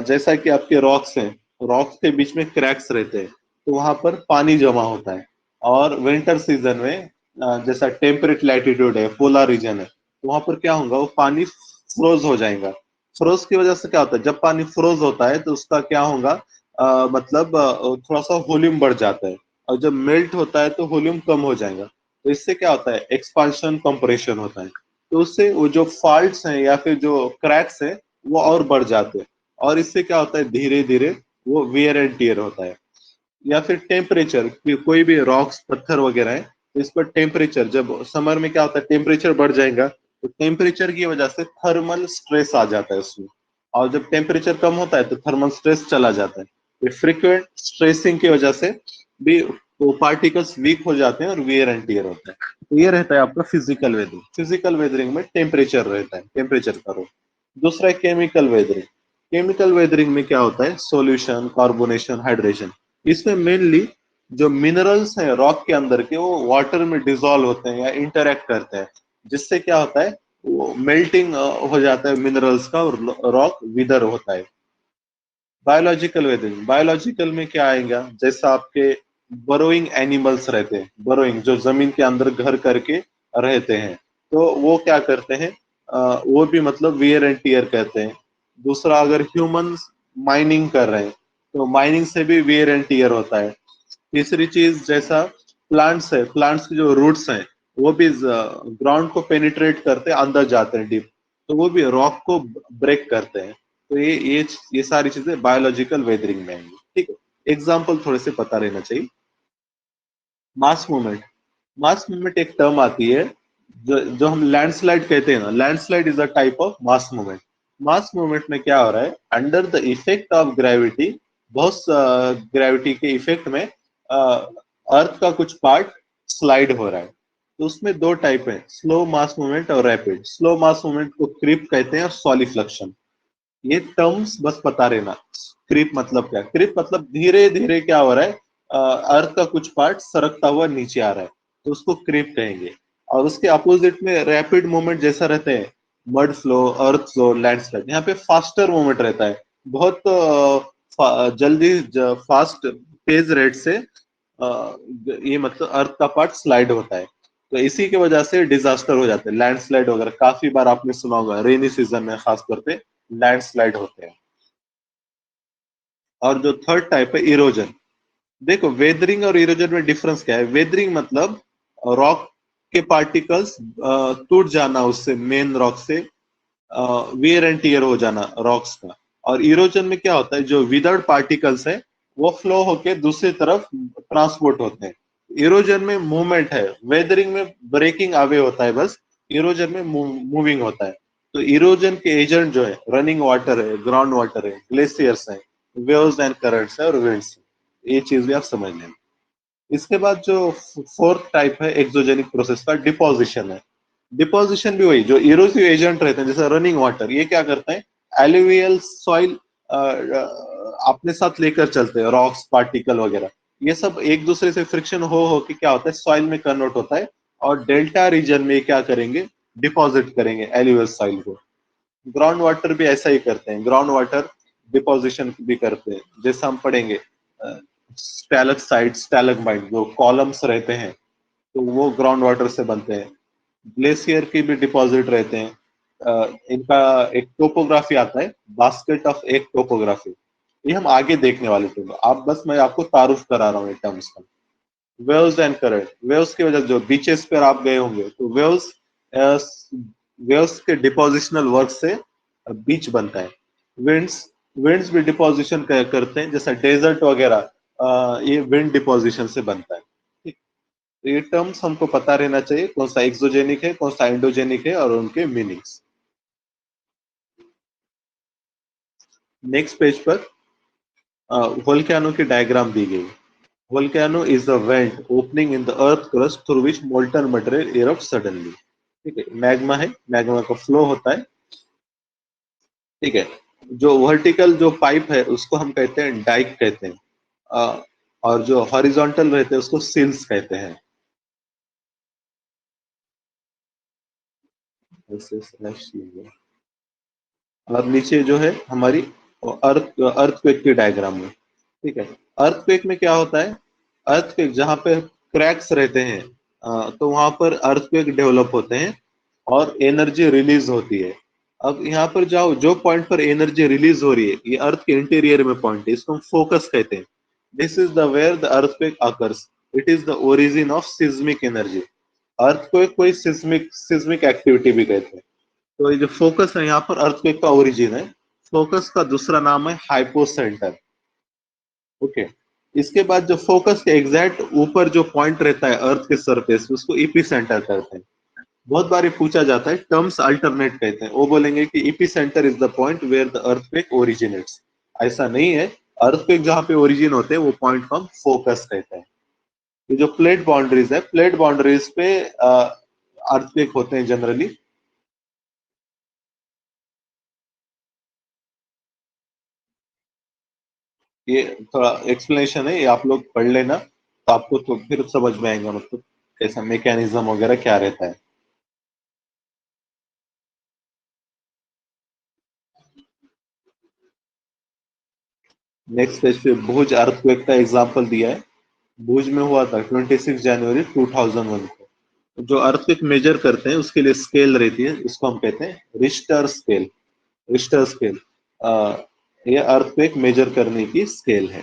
जैसा कि आपके रॉक्स हैं, रॉक्स के बीच में क्रैक्स रहते हैं, तो वहां पर पानी जमा होता है। और विंटर सीजन में जैसा टेम्परेट लैटिट्यूड है, पोलर रीजन है, तो वहां पर क्या होगा, वो पानी फ्रोज हो जाएगा। फ्रोज की वजह से क्या होता है, जब पानी फ्रोज होता है तो उसका क्या होगा, मतलब थोड़ा सा वॉल्यूम बढ़ जाता है, और जब मेल्ट होता है तो वॉल्यूम कम हो जाएगा। तो इससे क्या होता है, एक्सपांशन कंप्रेशन होता है। तो उससे वो जो फॉल्ट्स हैं या फिर जो क्रैक्स हैं वो और बढ़ जाते हैं, और इससे क्या होता है, धीरे धीरे वो वियर एंड टियर होता है। या फिर टेम्परेचर, कोई भी रॉक्स पत्थर वगैरह है, तो इस पर टेम्परेचर, जब समर में क्या होता है, टेम्परेचर बढ़ जाएगा, तो टेम्परेचर की वजह से थर्मल स्ट्रेस आ जाता है उसमें, और जब टेम्परेचर कम होता है तो थर्मल स्ट्रेस चला जाता है। फ्रीक्वेंट स्ट्रेसिंग की वजह से भी वो पार्टिकल्स वीक हो जाते हैं और वियर एंड टियर होता है। तो ये रहता है आपका फिजिकल वेदरिंग। फिजिकल वेदरिंग में टेम्परेचर रहता है, टेम्परेचर का रोल। दूसरा है केमिकल वेदरिंग। केमिकल वेदरिंग में क्या होता है, सोल्यूशन, कार्बोनेशन, हाइड्रेशन। इसमें मेनली जो मिनरल्स हैं रॉक के अंदर के, वो वाटर में डिसॉल्व होते हैं या इंटरेक्ट करते हैं, जिससे क्या होता है, वो मेल्टिंग हो जाता है मिनरल्स का, और रॉक विदर होता है। बायोलॉजिकल वेदरिंग, बायोलॉजिकल में क्या आएगा, जैसा आपके बरोइंग एनिमल्स रहते हैं, बरोइंग जो जमीन के अंदर घर करके रहते हैं, तो वो क्या करते हैं, वो भी मतलब वियर एंड टियर कहते हैं। दूसरा, अगर ह्यूमंस माइनिंग कर रहे हैं, तो माइनिंग से भी वियर एंड टियर होता है। तीसरी चीज, जैसा प्लांट्स है, प्लांट्स की जो रूट्स हैं वो भी ग्राउंड को पेनिट्रेट करते हैं, अंदर जाते हैं डीप, तो वो भी रॉक को ब्रेक करते हैं। तो ये सारी चीजें बायोलॉजिकल वेदरिंग में आएंगी। ठीक है, एग्जाम्पल थोड़े से पता रहना चाहिए। मास मूवमेंट, मास मूवमेंट एक टर्म आती है, जो हम लैंडस्लाइड कहते हैं ना, landslide is a type of mass movement. Mass movement में क्या हो रहा है, under the effect of gravity, बहुत ग्रेविटी के इफेक्ट में अर्थ का कुछ पार्ट स्लाइड हो रहा है। तो उसमें 2 टाइप है, स्लो मास मूवमेंट और रैपिड। स्लो मास मूवमेंट को क्रीप कहते हैं और सॉलिफ्लक्शन। ये टर्म्स बस पता रहना। क्रीप मतलब क्या, क्रीप मतलब धीरे धीरे क्या हो रहा है, अर्थ का कुछ पार्ट सरकता हुआ नीचे आ रहा है, तो उसको क्रीप कहेंगे। और उसके अपोजिट में रैपिड मूवमेंट जैसा रहते हैं, मड फ्लो, अर्थ फ्लो, लैंडस्लाइड। यहाँ पे फास्टर मूवमेंट रहता है, बहुत जल्दी, फास्ट तेज रेट से ये मतलब अर्थ का पार्ट स्लाइड होता है। तो इसी की वजह से डिजास्टर हो जाते हैं, लैंडस्लाइड वगैरह। काफी बार आपने सुना होगा, रेनी सीजन में खासतौर पे लैंडस्लाइड होते हैं। और जो थर्ड टाइप है, इरोजन। देखो, वेदरिंग और इरोजन में डिफरेंस क्या है। वेदरिंग मतलब रॉक के पार्टिकल्स टूट जाना, उससे मेन रॉक से वियर एंड टियर हो जाना रॉक्स का। और इरोजन में क्या होता है, जो विदर्ड पार्टिकल्स है वो फ्लो होके दूसरी तरफ ट्रांसपोर्ट होते हैं। इरोजन में मूवमेंट है, वेदरिंग में ब्रेकिंग अवे होता है बस, इरोजन में मूविंग होता है। तो इरोजन के एजेंट जो है, रनिंग वाटर है, ग्राउंड वाटर है, ग्लेशियर्स है, वेव्स एंड करंट्स है, और विंड्स। ये चीज भी आप समझ लें। इसके बाद जो फोर्थ टाइप है एक्सोजेनिक प्रोसेस का, डिपोजिशन है। डिपोजिशन भी वही, जो इरोसिव एजेंट रहते हैं, जैसे रनिंग वाटर, ये क्या करते हैं, एलुवियल सॉइल अपने साथ लेकर चलते हैं, रॉक्स, पार्टिकल वगैरह। ये सब एक दूसरे से फ्रिक्शन हो कि क्या होता है, सॉइल में कन्वर्ट होता है, और डेल्टा रीजन में क्या करेंगे, डिपॉजिट करेंगे एलुवियल सॉइल को। ग्राउंड वाटर भी ऐसा ही करते हैं, ग्राउंड वाटर डिपोजिशन भी करते हैं, जैसा हम पढ़ेंगे स्टैलेक्साइट, स्टैलेग्माइट, जो कॉलम्स रहते हैं, तो वो ग्राउंड वाटर से बनते हैं। ग्लेशियर की भी डिपॉजिट रहते हैं। इनका एक टोपोग्राफी आता है, बास्केट ऑफ एक टोपोग्राफी। ये हम आगे देखने वाले थे, आप बस मैं आपको तारुफ करा रहा हूँ टर्म्स का। वेव्स एंड करंट, वेव्स की वजह जो बीचेस पर आप गए होंगे तो वेव्स के डिपोजिशनल वर्क से बीच बनता है। विंड्स विंड्स भी डिपोजिशन करते हैं, जैसा डेजर्ट वगैरह ये विंड डिपोजिशन से बनता है। ठीक, तो ये टर्म्स हमको पता रहना चाहिए, कौन सा एक्सोजेनिक है कौन सा एंडोजेनिक है और उनके मीनिंग्स। नेक्स्ट पेज पर वोल्केनो की डायग्राम दी गई। Volcano is a went opening in the earth crust through which molten material erupt suddenly. ठीक है, मैग्मा है, मैग्मा का फ्लो होता है। ठीक है, जो वर्टिकल जो पाइप है उसको हम कहते हैं डाइक कहते हैं, और जो हॉरिजॉन्टल रहते हैं उसको सिल्स कहते हैं। और नीचे जो है हमारी अर्थक्वेक की डायग्राम में। ठीक है, अर्थक्वेक में क्या होता है, अर्थक्वेक जहाँ पे क्रैक्स रहते हैं तो वहां पर अर्थक्वेक डेवलप होते हैं और एनर्जी रिलीज होती है। अब यहाँ पर जाओ, जो पॉइंट पर एनर्जी रिलीज हो रही है ये अर्थ के इंटीरियर में पॉइंट है, इसको हम फोकस कहते हैं। This is the where the earthquake occurs, it is the origin of seismic energy. Earthquake कोई सिस्मिक एक्टिविटी भी कहते हैं। तो ये जो फोकस है यहाँ पर अर्थक्वेक का ओरिजिन है। फोकस का दूसरा नाम है हाइपोसेंटर। ओके, इसके बाद जो फोकस के एग्जैक्ट ऊपर जो पॉइंट रहता है अर्थ के सरफेस पे उसको इपीसेंटर कहते हैं। बहुत बार ये पूछा जाता है, टर्म्स अल्टरनेट कहते हैं, वो बोलेंगे कि epicentre is the point where the earthquake originates. ऐसा नहीं है, अर्थक्वेक जहाँ पे ओरिजिन होते हैं वो पॉइंट को हम फोकस कहते हैं। ये जो प्लेट बाउंड्रीज है, प्लेट बाउंड्रीज पे अर्थक्वेक होते हैं जनरली। ये थोड़ा एक्सप्लेनेशन है, ये आप लोग पढ़ लेना तो आपको तो फिर समझ में आएगा, मतलब कैसा मैकेनिज्म वगैरह क्या रहता है। नेक्स्ट पेज पे भुज अर्थक्वेक का एग्जांपल दिया है। भुज में हुआ था 26 जनवरी 2001 को। जो अर्थक्वेक मेजर करते हैं उसके लिए स्केल रहती है, इसको हम कहते हैं रिश्टर स्केल। रिश्टर स्केल ये अर्थक्वेक मेजर करने की स्केल है।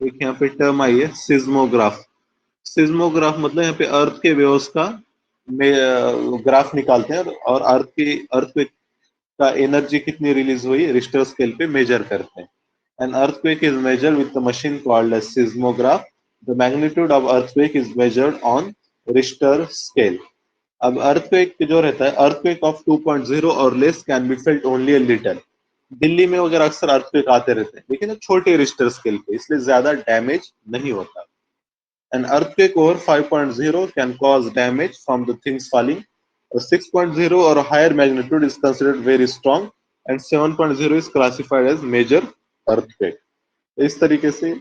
एक यहाँ पे टर्म आई है सिज्मोग्राफ। सिज्मोग्राफ मतलब यहाँ पे अर्थ के वेव्स का ग्राफ निकालते हैं और अर्थक्वेक का एनर्जी कितनी रिलीज हुई रिश्टर स्केल पे मेजर करते हैं। An earthquake is measured with a machine called a seismograph. The magnitude of earthquake is measured on Richter scale. अब earthquake जो रहता है, earthquake of 2.0 और less can be felt only a little. Delhi में वगैरह अक्सर earthquake आते रहते हैं, लेकिन छोटे रिश्टर स्केल पे, इसलिए ज्यादा डैमेज नहीं होता। An earthquake over 5.0 can cause damage from the things falling. A 6.0 or higher magnitude is considered very strong, and 7.0 is classified as major earthquake. इस तरीके से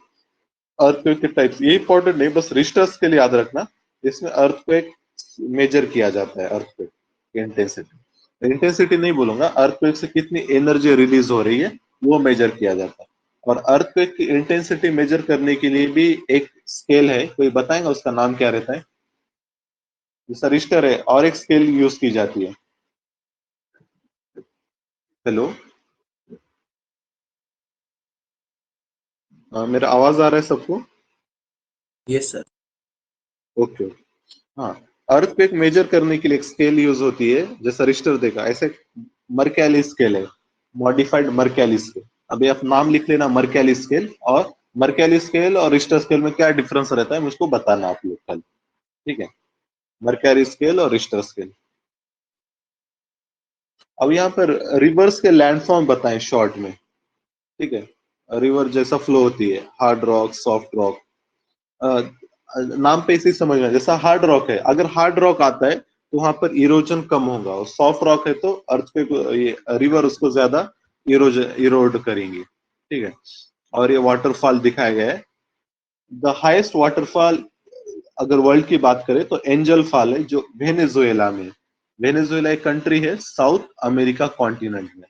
अर्थक्वेक के टाइप्स, ये इंपॉर्टेंट नहीं, बस रिश्टर्स के लिए याद रखना, इसमें अर्थक्वेक मेजर किया जाता है। अर्थक्वेक इंटेंसिटी इंटेंसिटी नहीं बोलूंगा, अर्थक्वेक से कितनी एनर्जी रिलीज हो रही है वो मेजर किया जाता है। और अर्थक्वेक की इंटेंसिटी मेजर करने के लिए भी एक स्केल है, कोई बताएगा उसका नाम क्या रहता है? जैसा रिश्टर है और एक स्केल यूज की जाती है। हेलो, मेरा आवाज आ रहा है सबको? Yes sir. ओके, हाँ, अर्थक्वेक मेजर करने के लिए एक स्केल यूज होती है, जैसा रिश्टर देखा ऐसे मर्कैली स्केल है, मॉडिफाइड मर्कैली स्केल। अभी आप नाम लिख लेना मर्कैली स्केल, और मर्कैली स्केल और रिश्टर स्केल में क्या डिफरेंस रहता है मुझको बताना आप लोग कल। ठीक है, मर्कैली स्केल और रिश्टर स्केल। अब यहाँ पर रिवर्स के लैंडफॉर्म बताएं शॉर्ट में। ठीक है, रिवर जैसा फ्लो होती है, हार्ड रॉक, सॉफ्ट रॉक, नाम पे इसी समझना। जैसा हार्ड रॉक है, अगर हार्ड रॉक आता है तो वहां पर इरोजन कम होगा, और सॉफ्ट रॉक है तो अर्थक्वेक ये रिवर उसको ज्यादा इरोड करेंगे। ठीक है, और ये वाटरफॉल दिखाया गया है। द हाईएस्ट वाटरफॉल अगर वर्ल्ड की बात करें तो एंजल फॉल है, जो वेनेजुएला में। वेनेजुएला एक कंट्री है साउथ अमेरिका कॉन्टिनेंट में।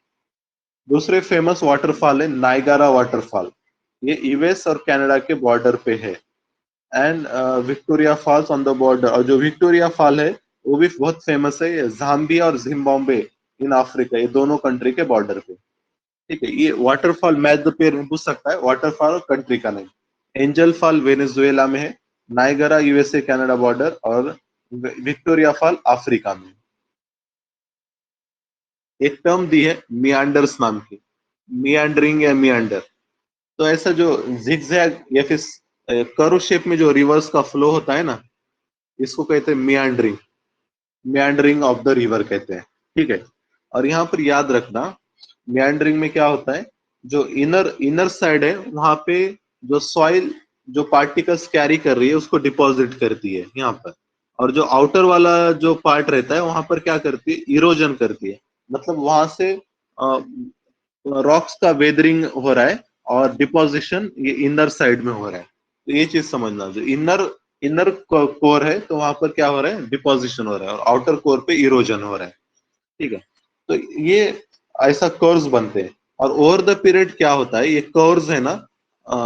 दूसरे फेमस वाटरफॉल है नाइगारा वाटरफॉल, ये यूएस और कनाडा के बॉर्डर पे है। And Victoria falls on the border. और जो विक्टोरिया फॉल है वो भी बहुत फेमस है, ये जाम्बिया और जिम्बाब्वे इन अफ्रीका, ये दोनों कंट्री के बॉर्डर पे। ठीक है, ये वाटरफॉल मैच द पेयर में पूछ सकता है, वाटरफॉल और कंट्री का नहीं। एंजल फॉल वेनेजुएला में है, नाइगरा यूएसए कनाडा बॉर्डर, और विक्टोरिया फॉल अफ्रीका में। एक टर्म दी है मियांडर्स नाम की, मियांडरिंग या मियांडर। तो ऐसा जो जिगजैग या फिर कर्व शेप में जो रिवर्स का फ्लो होता है ना, इसको कहते हैं meandering, meandering of the river कहते हैं। ठीक है, और यहाँ पर याद रखना मियांडरिंग में क्या होता है, जो इनर साइड है वहां पे जो सॉइल जो पार्टिकल्स कैरी कर रही है उसको डिपॉजिट करती है यहाँ पर, और जो आउटर वाला जो पार्ट रहता है वहां पर क्या करती है, इरोजन करती है। मतलब वहां से रॉक्स का वेदरिंग हो रहा है और डिपोजिशन ये इनर साइड में हो रहा है। तो ये चीज समझना, जो इनर कोर है तो वहां पर क्या हो रहा है, डिपोजिशन हो रहा है, और आउटर कोर पे इरोजन हो रहा है। ठीक है, तो ये ऐसा कर्व्स बनते हैं। और ओवर द पीरियड क्या होता है, ये कर्व्स है ना,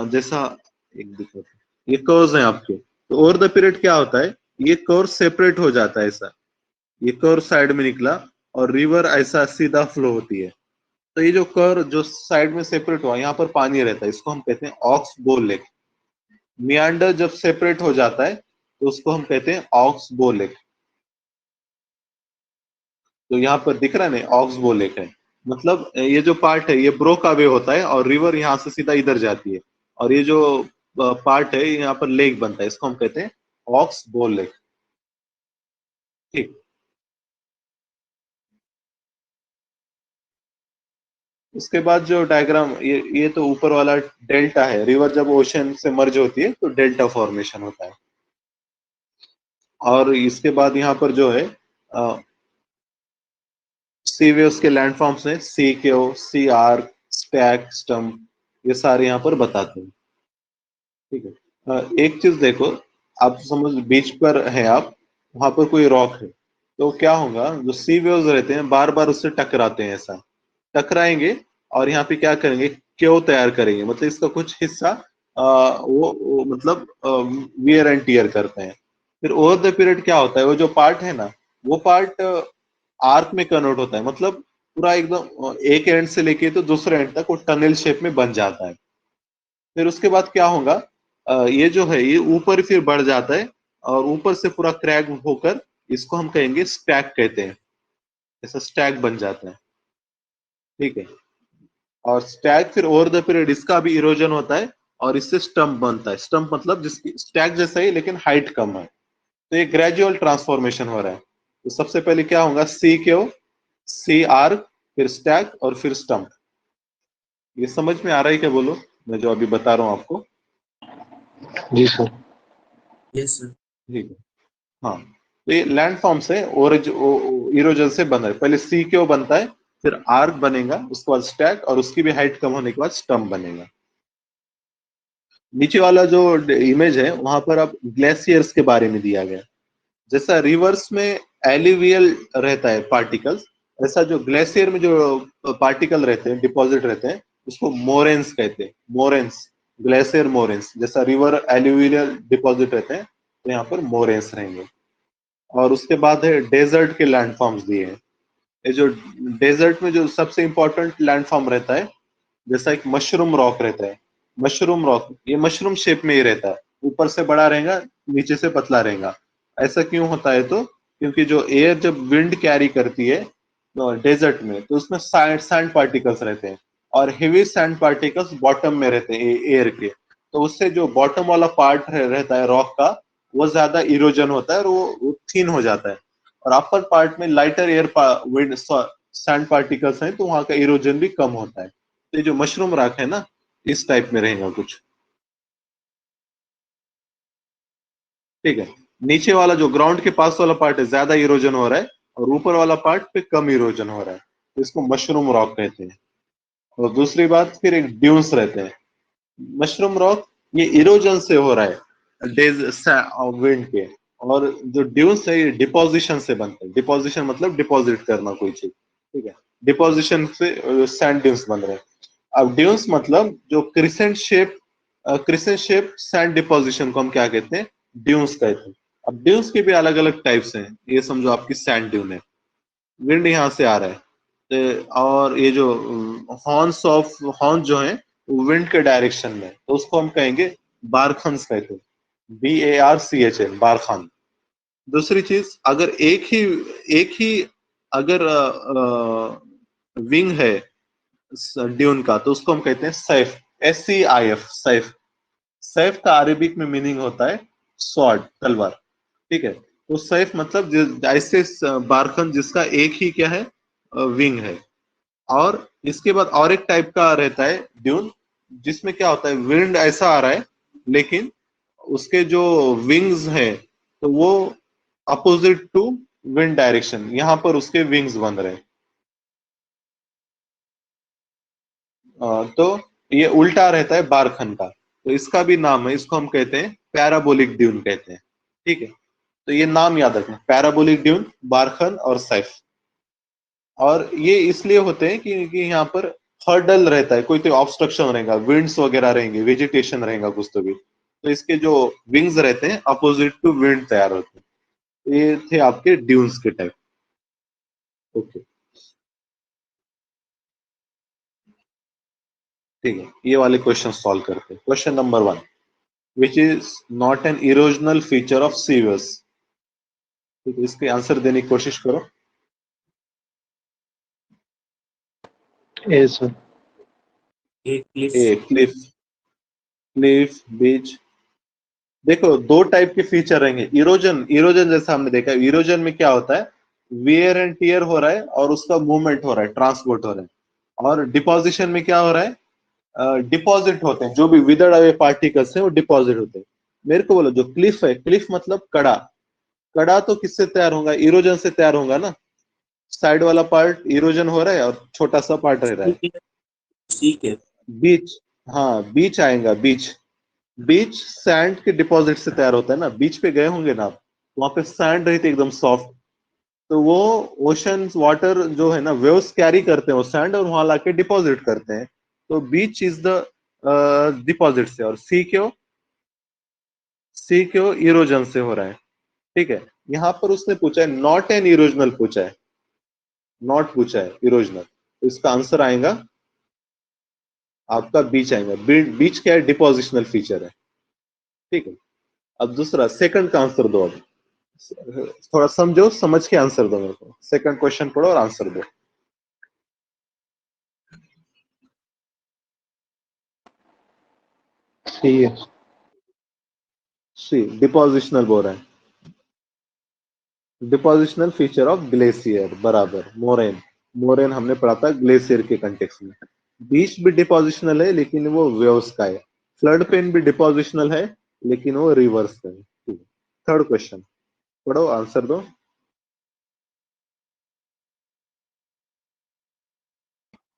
जैसा एक दिक्कत, ये कर्व्स हैं आपके, तो ओवर द पीरियड क्या होता है, ये कर्व सेपरेट हो जाता है। ऐसा ये कर्व साइड में निकला और रिवर ऐसा सीधा फ्लो होती है। तो ये जो कर्व जो साइड में सेपरेट हुआ, यहाँ पर पानी रहता है, इसको हम कहते हैं ऑक्स बो लेक। मियांडर जब सेपरेट हो जाता है तो उसको हम कहते हैं ऑक्स बो लेक। तो यहाँ पर दिख रहा है ना, ऑक्स बो लेक है, मतलब ये जो पार्ट है ये ब्रो का वे होता है और रिवर यहाँ से सीधा इधर जाती है, और ये जो पार्ट है यहाँ पर लेक बनता है, इसको हम कहते हैं ऑक्स बो लेक। ठीक, उसके बाद जो डायग्राम, ये तो ऊपर वाला डेल्टा है, रिवर जब ओशन से मर्ज होती है तो डेल्टा फॉर्मेशन होता है। और इसके बाद यहाँ पर जो है सी वेव्स के लैंडफॉर्म्स हैं, सी केओ, सी आर्क, स्टैक, स्टम्प, ये सारे यहाँ पर बताते हैं। ठीक है, एक चीज देखो, आप समझ बीच पर है आप, वहां पर कोई रॉक है, तो क्या होगा, जो सी वेव्स रहते हैं बार बार उससे टकराते हैं, ऐसा टकराएंगे और यहाँ पे क्या करेंगे, क्यों तैयार करेंगे, मतलब इसका कुछ हिस्सा वो मतलब वियर एंड टियर करते हैं। फिर ओवर द पीरियड क्या होता है, वो जो पार्ट है ना, वो पार्ट आर्क में कन्वर्ट होता है, मतलब पूरा एकदम एक एंड से लेके तो दूसरे एंड तक वो टनल शेप में बन जाता है। फिर उसके बाद क्या होगा, ये जो है ये ऊपर फिर बढ़ जाता है और ऊपर से पूरा क्रैक होकर, इसको हम कहेंगे स्टैक कहते हैं, ऐसा स्टैक बन जाता है। ठीक है, और स्टैक फिर ओवर द पीरियड इसका भी इरोजन होता है और इससे स्टंप बनता है। स्टंप मतलब जिसकी स्टैक जैसा ही लेकिन हाइट कम है। तो ये ग्रेजुअल ट्रांसफॉर्मेशन हो रहा है। तो सबसे पहले क्या होगा, सी क्यू, सी आर्क, फिर स्टैक और फिर स्टंप। ये समझ में आ रहा है क्या, बोलो, मैं जो अभी बता रहा हूँ आपको। जी सर। Yes, sir. ठीक है, हाँ, तो ये लैंड फॉर्म्स है और इरोजन से बन रहा है। पहले सी क्यू बनता है, फिर आर्क बनेगा, उसके बाद स्टैक, और उसकी भी हाइट कम होने के बाद स्टंप बनेगा। नीचे वाला जो इमेज है वहां पर अब ग्लेशियर्स के बारे में दिया गया। जैसा रिवर्स में एलिवियल रहता है पार्टिकल्स, ऐसा जो ग्लेशियर में जो पार्टिकल रहते हैं, डिपॉजिट रहते हैं, उसको मोरेन्स कहते हैं। Moraines, glacier moraines. जैसा रिवर एलिवियल डिपॉजिट रहते हैं तो यहाँ पर मोरेन्स रहेंगे। और उसके बाद है डेजर्ट के लैंडफॉर्म्स दिए हैं। ये जो डेजर्ट में जो सबसे इंपॉर्टेंट लैंडफॉर्म रहता है, जैसा एक मशरूम रॉक रहता है। मशरूम रॉक ये मशरूम शेप में ही रहता है, ऊपर से बड़ा रहेगा, नीचे से पतला रहेगा। ऐसा क्यों होता है, तो क्योंकि जो एयर जब विंड कैरी करती है डेजर्ट में, तो उसमें सैंड पार्टिकल्स रहते हैं, और हेवी सैंड पार्टिकल्स बॉटम में रहते हैं एयर के। तो उससे जो बॉटम वाला पार्ट रहता है रॉक का, वो ज्यादा इरोजन होता है और वो थिन हो जाता है। और अपर पार्ट में lighter air wind sand particles हैं, तो वहां का इरोजन भी कम होता है। तो ये जो मशरूम रॉक है ना, इस टाइप में रहेगा कुछ। ठीक है, नीचे वाला जो ग्राउंड के पास वाला पार्ट है ज्यादा इरोजन हो रहा है, और ऊपर वाला पार्ट पे कम इरोजन हो रहा है, तो इसको मशरूम रॉक कहते हैं। और दूसरी बात, फिर एक ड्यून्स रहते हैं। मशरूम रॉक ये इरोजन से हो रहा है डेज विंड के, और जो ड्यून्स है ये डिपोजिशन से बनते हैं। डिपोजिशन मतलब डिपॉजिट करना कोई चीज। ठीक है, डिपोजिशन से सैंड ड्यून्स बन रहे हैं। अब ड्यून्स मतलब जो crescent shape crescent shape sand deposition को हम क्या कहते हैं? ड्यून्स कहते हैं। अब ड्यून्स के भी अलग अलग टाइप्स हैं। ये समझो आपकी सैंड ड्यून है, विंड यहाँ से आ रहा है, और ये जो हॉर्न जो है वो विंड के डायरेक्शन में, तो उसको हम कहेंगे बारखन्स कहते हैं, BARCHN, बारखान। दूसरी चीज, अगर एक ही अगर विंग है ड्यून का, तो उसको हम कहते हैं सैफ, SEIF, सैफ। सैफ का अरेबिक में मीनिंग होता है स्वॉर्ड, तलवार, ठीक है। तो सैफ मतलब ऐसे बारखन जिसका एक ही क्या है, विंग है। और इसके बाद और एक टाइप का रहता है ड्यून, जिसमें क्या होता है, विंड ऐसा आ रहा है लेकिन उसके जो विंग्स हैं तो वो अपोजिट टू विंड डायरेक्शन, यहां पर उसके विंग्स बन रहे हैं। तो ये उल्टा रहता है बारखन का, तो इसका भी नाम है, इसको हम कहते हैं पैराबोलिक ड्यून कहते हैं, ठीक है। तो ये नाम याद रखना, पैराबोलिक ड्यून, बारखन और सैफ। और ये इसलिए होते हैं कि यहाँ पर हर्डल रहता है, कोई तो ऑब्स्ट्रक्शन रहेगा, विंड्स वगैरह रहेंगे, वेजिटेशन रहेगा कुछ तो भी, तो इसके जो विंग्स रहते हैं अपोजिट टू विंड तैयार होते हैं। ये थे आपके ड्यून्स के टाइप। ओके, ठीक है, ये वाले क्वेश्चन सॉल्व करते हैं। Question number 1, which is not an erosional feature of सीवर्स। ठीक है, इसके आंसर देने की कोशिश करो। A sir. A cliff. A cliff, cliff, beach. देखो दो टाइप के फीचर रहेंगे। इरोजन, इरोजन जैसा हमने देखा, इरोजन में क्या होता है, वियर एंड टियर हो रहा है और उसका मूवमेंट हो रहा है, ट्रांसपोर्ट हो रहा है। और डिपोजिशन में क्या हो रहा है, डिपॉजिट होते हैं, जो भी विदर्ड अवे पार्टिकल्स हैं वो डिपॉजिट होते हैं। मेरे को बोलो, जो क्लिफ है, क्लिफ मतलब कड़ा, कड़ा तो किससे तैयार होगा, इरोजन से तैयार होगा ना। साइड वाला पार्ट इरोजन हो रहा है और छोटा सा पार्ट रह रहा है। ठीक है। बीच, हाँ बीच आएगा, बीच, बीच सैंड के डिपॉजिट से तैयार होता है ना। बीच पे गए होंगे ना आप, वहां पे सैंड रही थी एकदम सॉफ्ट, तो वो ओशन वाटर जो है ना, वेव्स कैरी करते हैं वो सैंड और वहां लाके डिपॉजिट करते हैं। तो बीच इज द डिपॉजिट से, और सी क्यों इरोजन से हो रहा है, ठीक है। यहाँ पर उसने पूछा है नॉट एन इरोजनल, पूछा है, नॉट पूछा है इरोजनल, तो इसका आंसर आएगा आपका बीच आएगा। बीच क्या है, डिपोजिशनल फीचर है, ठीक है। अब दूसरा, सेकंड का आंसर दो। अब थोड़ा समझो, समझ के आंसर दो मेरे को। सेकंड क्वेश्चन पढ़ो और आंसर दो। सी है। सी, डिपोजिशनल बोल रहा है, डिपोजिशनल फीचर ऑफ ग्लेशियर, बराबर। मोरेन, मोरेन हमने पढ़ा था ग्लेशियर के कंटेक्स्ट में। बीच भी डिपोजिशनल है लेकिन वो वेव्स का है। फ्लड पेन भी डिपोजिशनल है लेकिन वो रिवर्स का है, ठीक है। थर्ड क्वेश्चन पढ़ो, आंसर दो।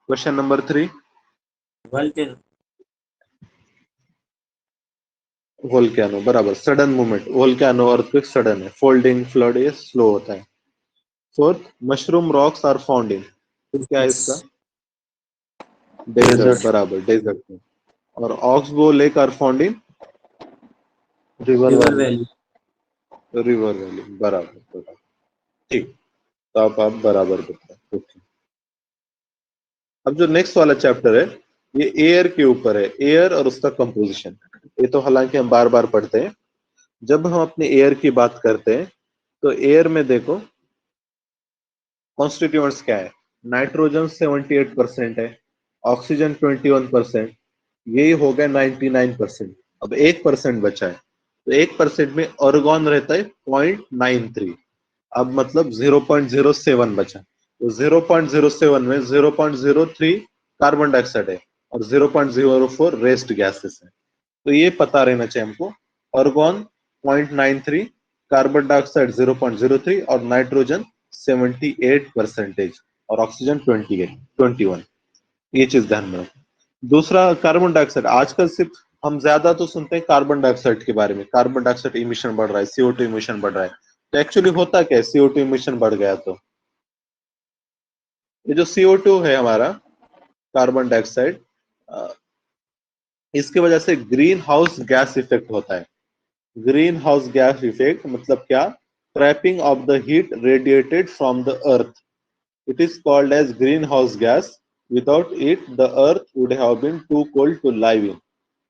Question number 3, Volcano. वोल्केनो, बराबर। Sudden movement, volcano earthquake sudden है, फोल्डिंग फ्लड ये स्लो होता है। Fourth, mushroom rocks are found in, क्या है इसका, डेजर्ट, Desert. बराबर, डेजर्ट में। और oxbow lake are found in river River valley. Valley. River valley, बराबर, बराबर, ठीक। तो आप बराबर बताओ, ओके। अब जो नेक्स्ट वाला चैप्टर है ये एयर के ऊपर है, एयर और उसका कंपोजिशन। ये तो हालांकि हम बार बार पढ़ते हैं। जब हम अपने एयर की बात करते हैं तो एयर में देखो कॉन्स्टिट्यूएंट्स क्या है, नाइट्रोजन 78% है, ऑक्सीजन 21%, यही हो गया 99%। अब 1% बचा है, तो 1% में ऑर्गन रहता है 0.93, अब मतलब 0.07 बचा। तो 0.07 में 0.03 कार्बन डाइऑक्साइड है और 0.04 रेस्ट गैसेस है। तो ये पता रहना चाहिए हमको, ऑर्गन 0.93, कार्बन डाइऑक्साइड 0.03 और नाइट्रोजन 78% और ऑक्सीजन 21। ये चीज ध्यान में रखो। दूसरा, कार्बन डाइऑक्साइड, आजकल सिर्फ हम ज्यादा तो सुनते हैं कार्बन डाइऑक्साइड के बारे में, कार्बन डाइऑक्साइड इमिशन बढ़ रहा है, CO2 इमिशन बढ़ रहा है। तो एक्चुअली होता क्या है, CO2 इमिशन बढ़ गया तो ये जो CO2 है हमारा, कार्बन डाइऑक्साइड, इसकी वजह से ग्रीन हाउस गैस इफेक्ट होता है। ग्रीन हाउस गैस इफेक्ट मतलब क्या? Trapping of the heat radiated from the earth. It is called as green house gas. Without it, the earth would have been too cold to live in.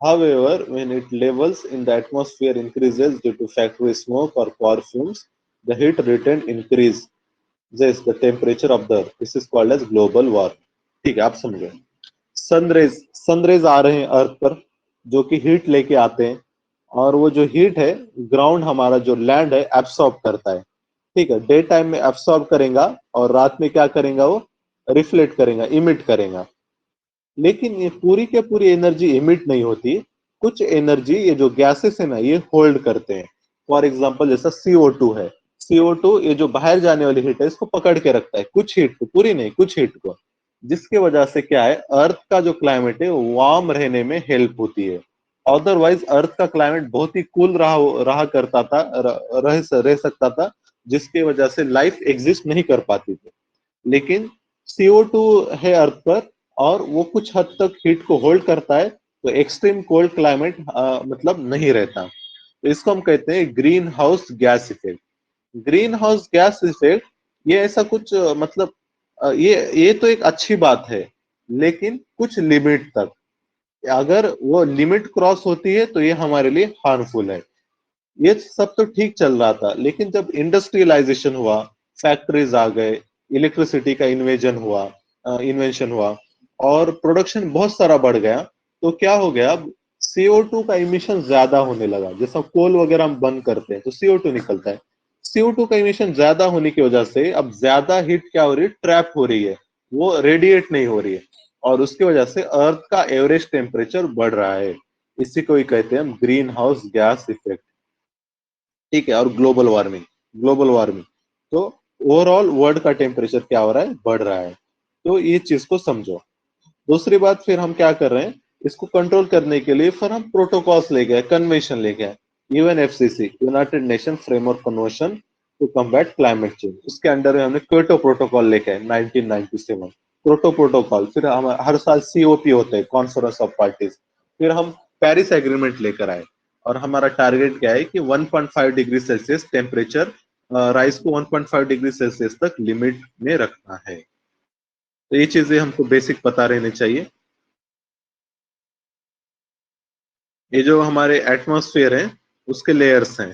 However, when its levels in the atmosphere increases due to factory smoke or power fumes, the heat return increase. Thus, the temperature of the earth. This is called as global warming. ठीक है, आप समझे? Sun rays आ रहे हैं अर्थ पर, जो कि heat लेके आते हैं, और वो जो हीट है ग्राउंड, हमारा जो लैंड है, एब्सॉर्ब करता है। ठीक है, डे टाइम में एब्सॉर्ब करेगा और रात में क्या करेगा? वो रिफ्लेक्ट करेगा, इमिट करेगा। लेकिन ये पूरी के पूरी एनर्जी इमिट नहीं होती। कुछ एनर्जी ये जो गैसेस है ना, ये होल्ड करते हैं। फॉर एग्जांपल जैसा CO2 है, CO2 ये जो बाहर जाने वाली हीट है, इसको पकड़ के रखता है, कुछ हीट को, पूरी नहीं, कुछ हीट को, जिसके वजह से क्या है, अर्थ का जो क्लाइमेट है वो वार्म रहने में हेल्प होती है। अदरवाइज अर्थ का क्लाइमेट बहुत ही कूल रहा करता था, रह सकता था, जिसकी वजह से लाइफ एग्जिस्ट नहीं कर पाती थी। लेकिन CO2 है अर्थ पर, और वो कुछ हद तक हीट को होल्ड करता है, तो एक्सट्रीम कोल्ड क्लाइमेट मतलब नहीं रहता। तो इसको हम कहते हैं green house gas effect. Green house gas effect ये ऐसा कुछ मतलब ये तो एक अच्छी बात है, लेकिन कुछ लिमिट तक। अगर वो लिमिट क्रॉस होती है तो ये हमारे लिए हार्मफुल है। ये सब तो ठीक चल रहा था, लेकिन जब इंडस्ट्रियलाइजेशन हुआ, फैक्ट्रीज आ गए, इलेक्ट्रिसिटी का इन्वेंशन हुआ और प्रोडक्शन बहुत सारा बढ़ गया, तो क्या हो गया, अब CO2 का इमिशन ज्यादा होने लगा। जैसा कोल वगैरह हम बंद करते हैं तो CO2 निकलता है। CO2 का इमिशन ज्यादा होने की वजह से अब ज्यादा हीट क्या हो रही है, ट्रैप हो रही है, वो रेडिएट नहीं हो रही है, और उसकी वजह से अर्थ का एवरेज टेम्परेचर बढ़ रहा है। इसी को ही कहते हैं हम ग्रीन हाउस गैस इफेक्ट। ठीक है, और ग्लोबल वार्मिंग तो ओवरऑल वर्ल्ड का टेम्परेचर क्या हो रहा है, बढ़ रहा है। तो ये चीज को समझो। दूसरी बात, फिर हम क्या कर रहे हैं, इसको कंट्रोल करने के लिए फिर हम प्रोटोकॉल्स लेके आए, कन्वेंशन लेके आए। UNFCCC, United Nation Framework Convention to combat climate change, उसके अंडर में हमने क्योटो प्रोटोकॉल लेके आए 1997। क्योटो प्रोटोकॉल, फिर हम हर साल COP होते हैं, कॉन्फ्रेंस ऑफ पार्टीज। फिर हम पेरिस एग्रीमेंट लेकर आए, और हमारा टारगेट क्या है कि 1.5 डिग्री सेल्सियस टेम्परेचर राइज को 1.5 डिग्री सेल्सियस तक लिमिट में रखना है। तो ये चीजें हमको बेसिक पता रहनी चाहिए। ये जो हमारे एटमॉस्फेयर है उसके लेयर्स हैं,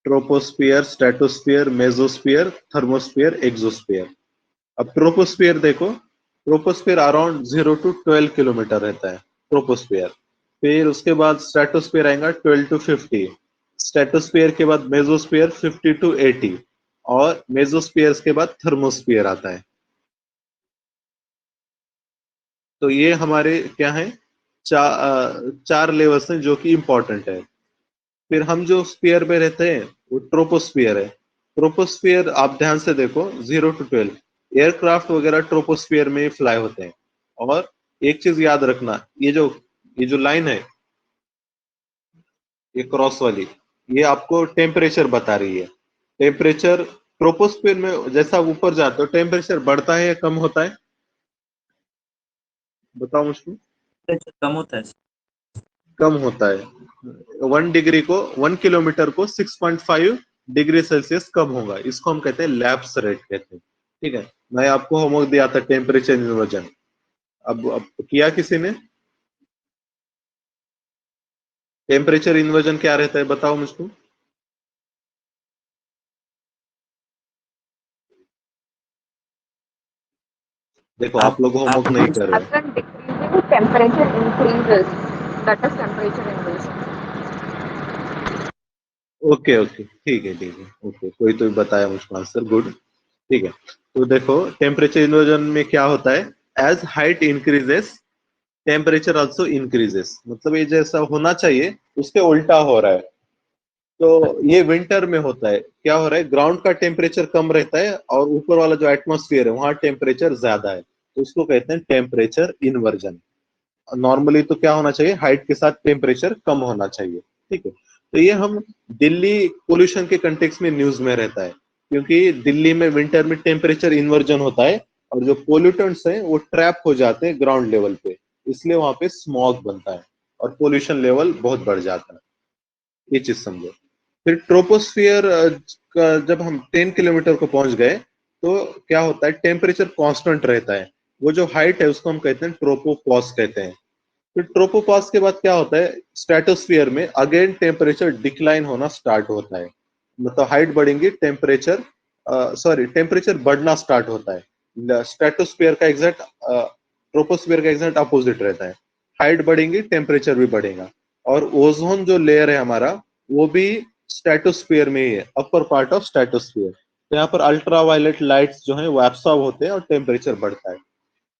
troposphere, stratosphere, mesosphere, thermosphere, exosphere. अब ट्रोपोस्फियर देखो, ट्रोपोस्फियर अराउंड 0 to 12 किलोमीटर रहता है, ट्रोपोस्फियर। फिर उसके बाद स्ट्रेटोस्फियर आएगा 12 to 50। स्ट्रेटोस्फियर के बाद मेसोस्फियर 50 to 80, और मेसोस्फियर के बाद थर्मोस्फियर आता है। तो ये हमारे क्या है, चार लेवल्स हैं जो कि इंपॉर्टेंट है। फिर हम जो स्फीयर पे रहते हैं वो ट्रोपोस्फियर है। ट्रोपोस्फियर आप ध्यान से देखो, 0 to 12 एयरक्राफ्ट वगैरह ट्रोपोस्फियर में फ्लाई होते हैं। और एक चीज याद रखना, ये जो लाइन है, ये क्रॉस वाली, ये आपको टेम्परेचर बता रही है। टेम्परेचर ट्रोपोस्फियर में जैसा ऊपर जाते हो टेम्परेचर बढ़ता है या कम होता है, बताओ मुझको। कम होता है। कम होता है। 1 किलोमीटर को 6.5 डिग्री सेल्सियस कम होगा, इसको हम कहते हैं लैप्स रेट कहते हैं। ठीक है, मैं आपको होमवर्क दिया था टेम्परेचर इन्वर्जन, अब किया किसी ने? टेम्परेचर इन्वर्जन क्या रहता है बताओ मुझको। देखो आप लोग होमवर्क नहीं कर रहे। As when decreasing temperature increases, that is temperature inversion. Okay okay, ठीक है ओके, कोई तो बताया मुझको आंसर, गुड। ठीक है, तो देखो टेम्परेचर इन्वर्जन में क्या होता है, as height increases temperature also increases, मतलब ये जैसा होना चाहिए उसके उल्टा हो रहा है। तो ये विंटर में होता है, क्या हो रहा है, ग्राउंड का टेम्परेचर कम रहता है और ऊपर वाला जो एटमॉस्फेयर है वहां टेम्परेचर ज्यादा है, तो उसको कहते हैं टेम्परेचर इन्वर्जन। नॉर्मली तो क्या होना चाहिए, हाइट के साथ टेम्परेचर कम होना चाहिए। ठीक है, तो ये हम दिल्ली पोल्यूशन के कंटेक्स्ट में न्यूज में रहता है, क्योंकि दिल्ली में विंटर में टेम्परेचर इन्वर्जन होता है और जो पोल्यूटेंट्स हैं वो ट्रैप हो जाते हैं ग्राउंड लेवल पे, इसलिए वहां पे स्मॉग बनता है। और पोल्यूशन लेवल बहुत बढ़ जाता है। ये चीज समझो। फिर ट्रोपोस्फियर का जब हम 10 किलोमीटर को पहुंच गए तो क्या होता है, टेम्परेचर कांस्टेंट रहता है। वो जो हाइट है उसको हम कहते हैं ट्रोपोपॉज कहते हैं। फिर ट्रोपोपॉज के बाद क्या होता है, स्ट्रेटोस्फियर में अगेन टेम्परेचर डिक्लाइन होना स्टार्ट होता है। मतलब हाइट बढ़ेंगी, टेम्परेचर बढ़ना स्टार्ट होता है। स्ट्रेटोस्फियर का एग्जैक्ट ट्रोपोस्फियर का एग्जैक्ट अपोजिट रहता है। हाइट बढ़ेंगी, टेम्परेचर भी बढ़ेगा। और ओजोन जो लेयर है हमारा, वो भी स्ट्रेटोस्फियर में ही है, अपर पार्ट ऑफ स्ट्रेटोस्फियर। तो यहाँ पर अल्ट्रावायलेट लाइट्स जो है वो एब्सॉर्ब होते हैं और टेम्परेचर बढ़ता है।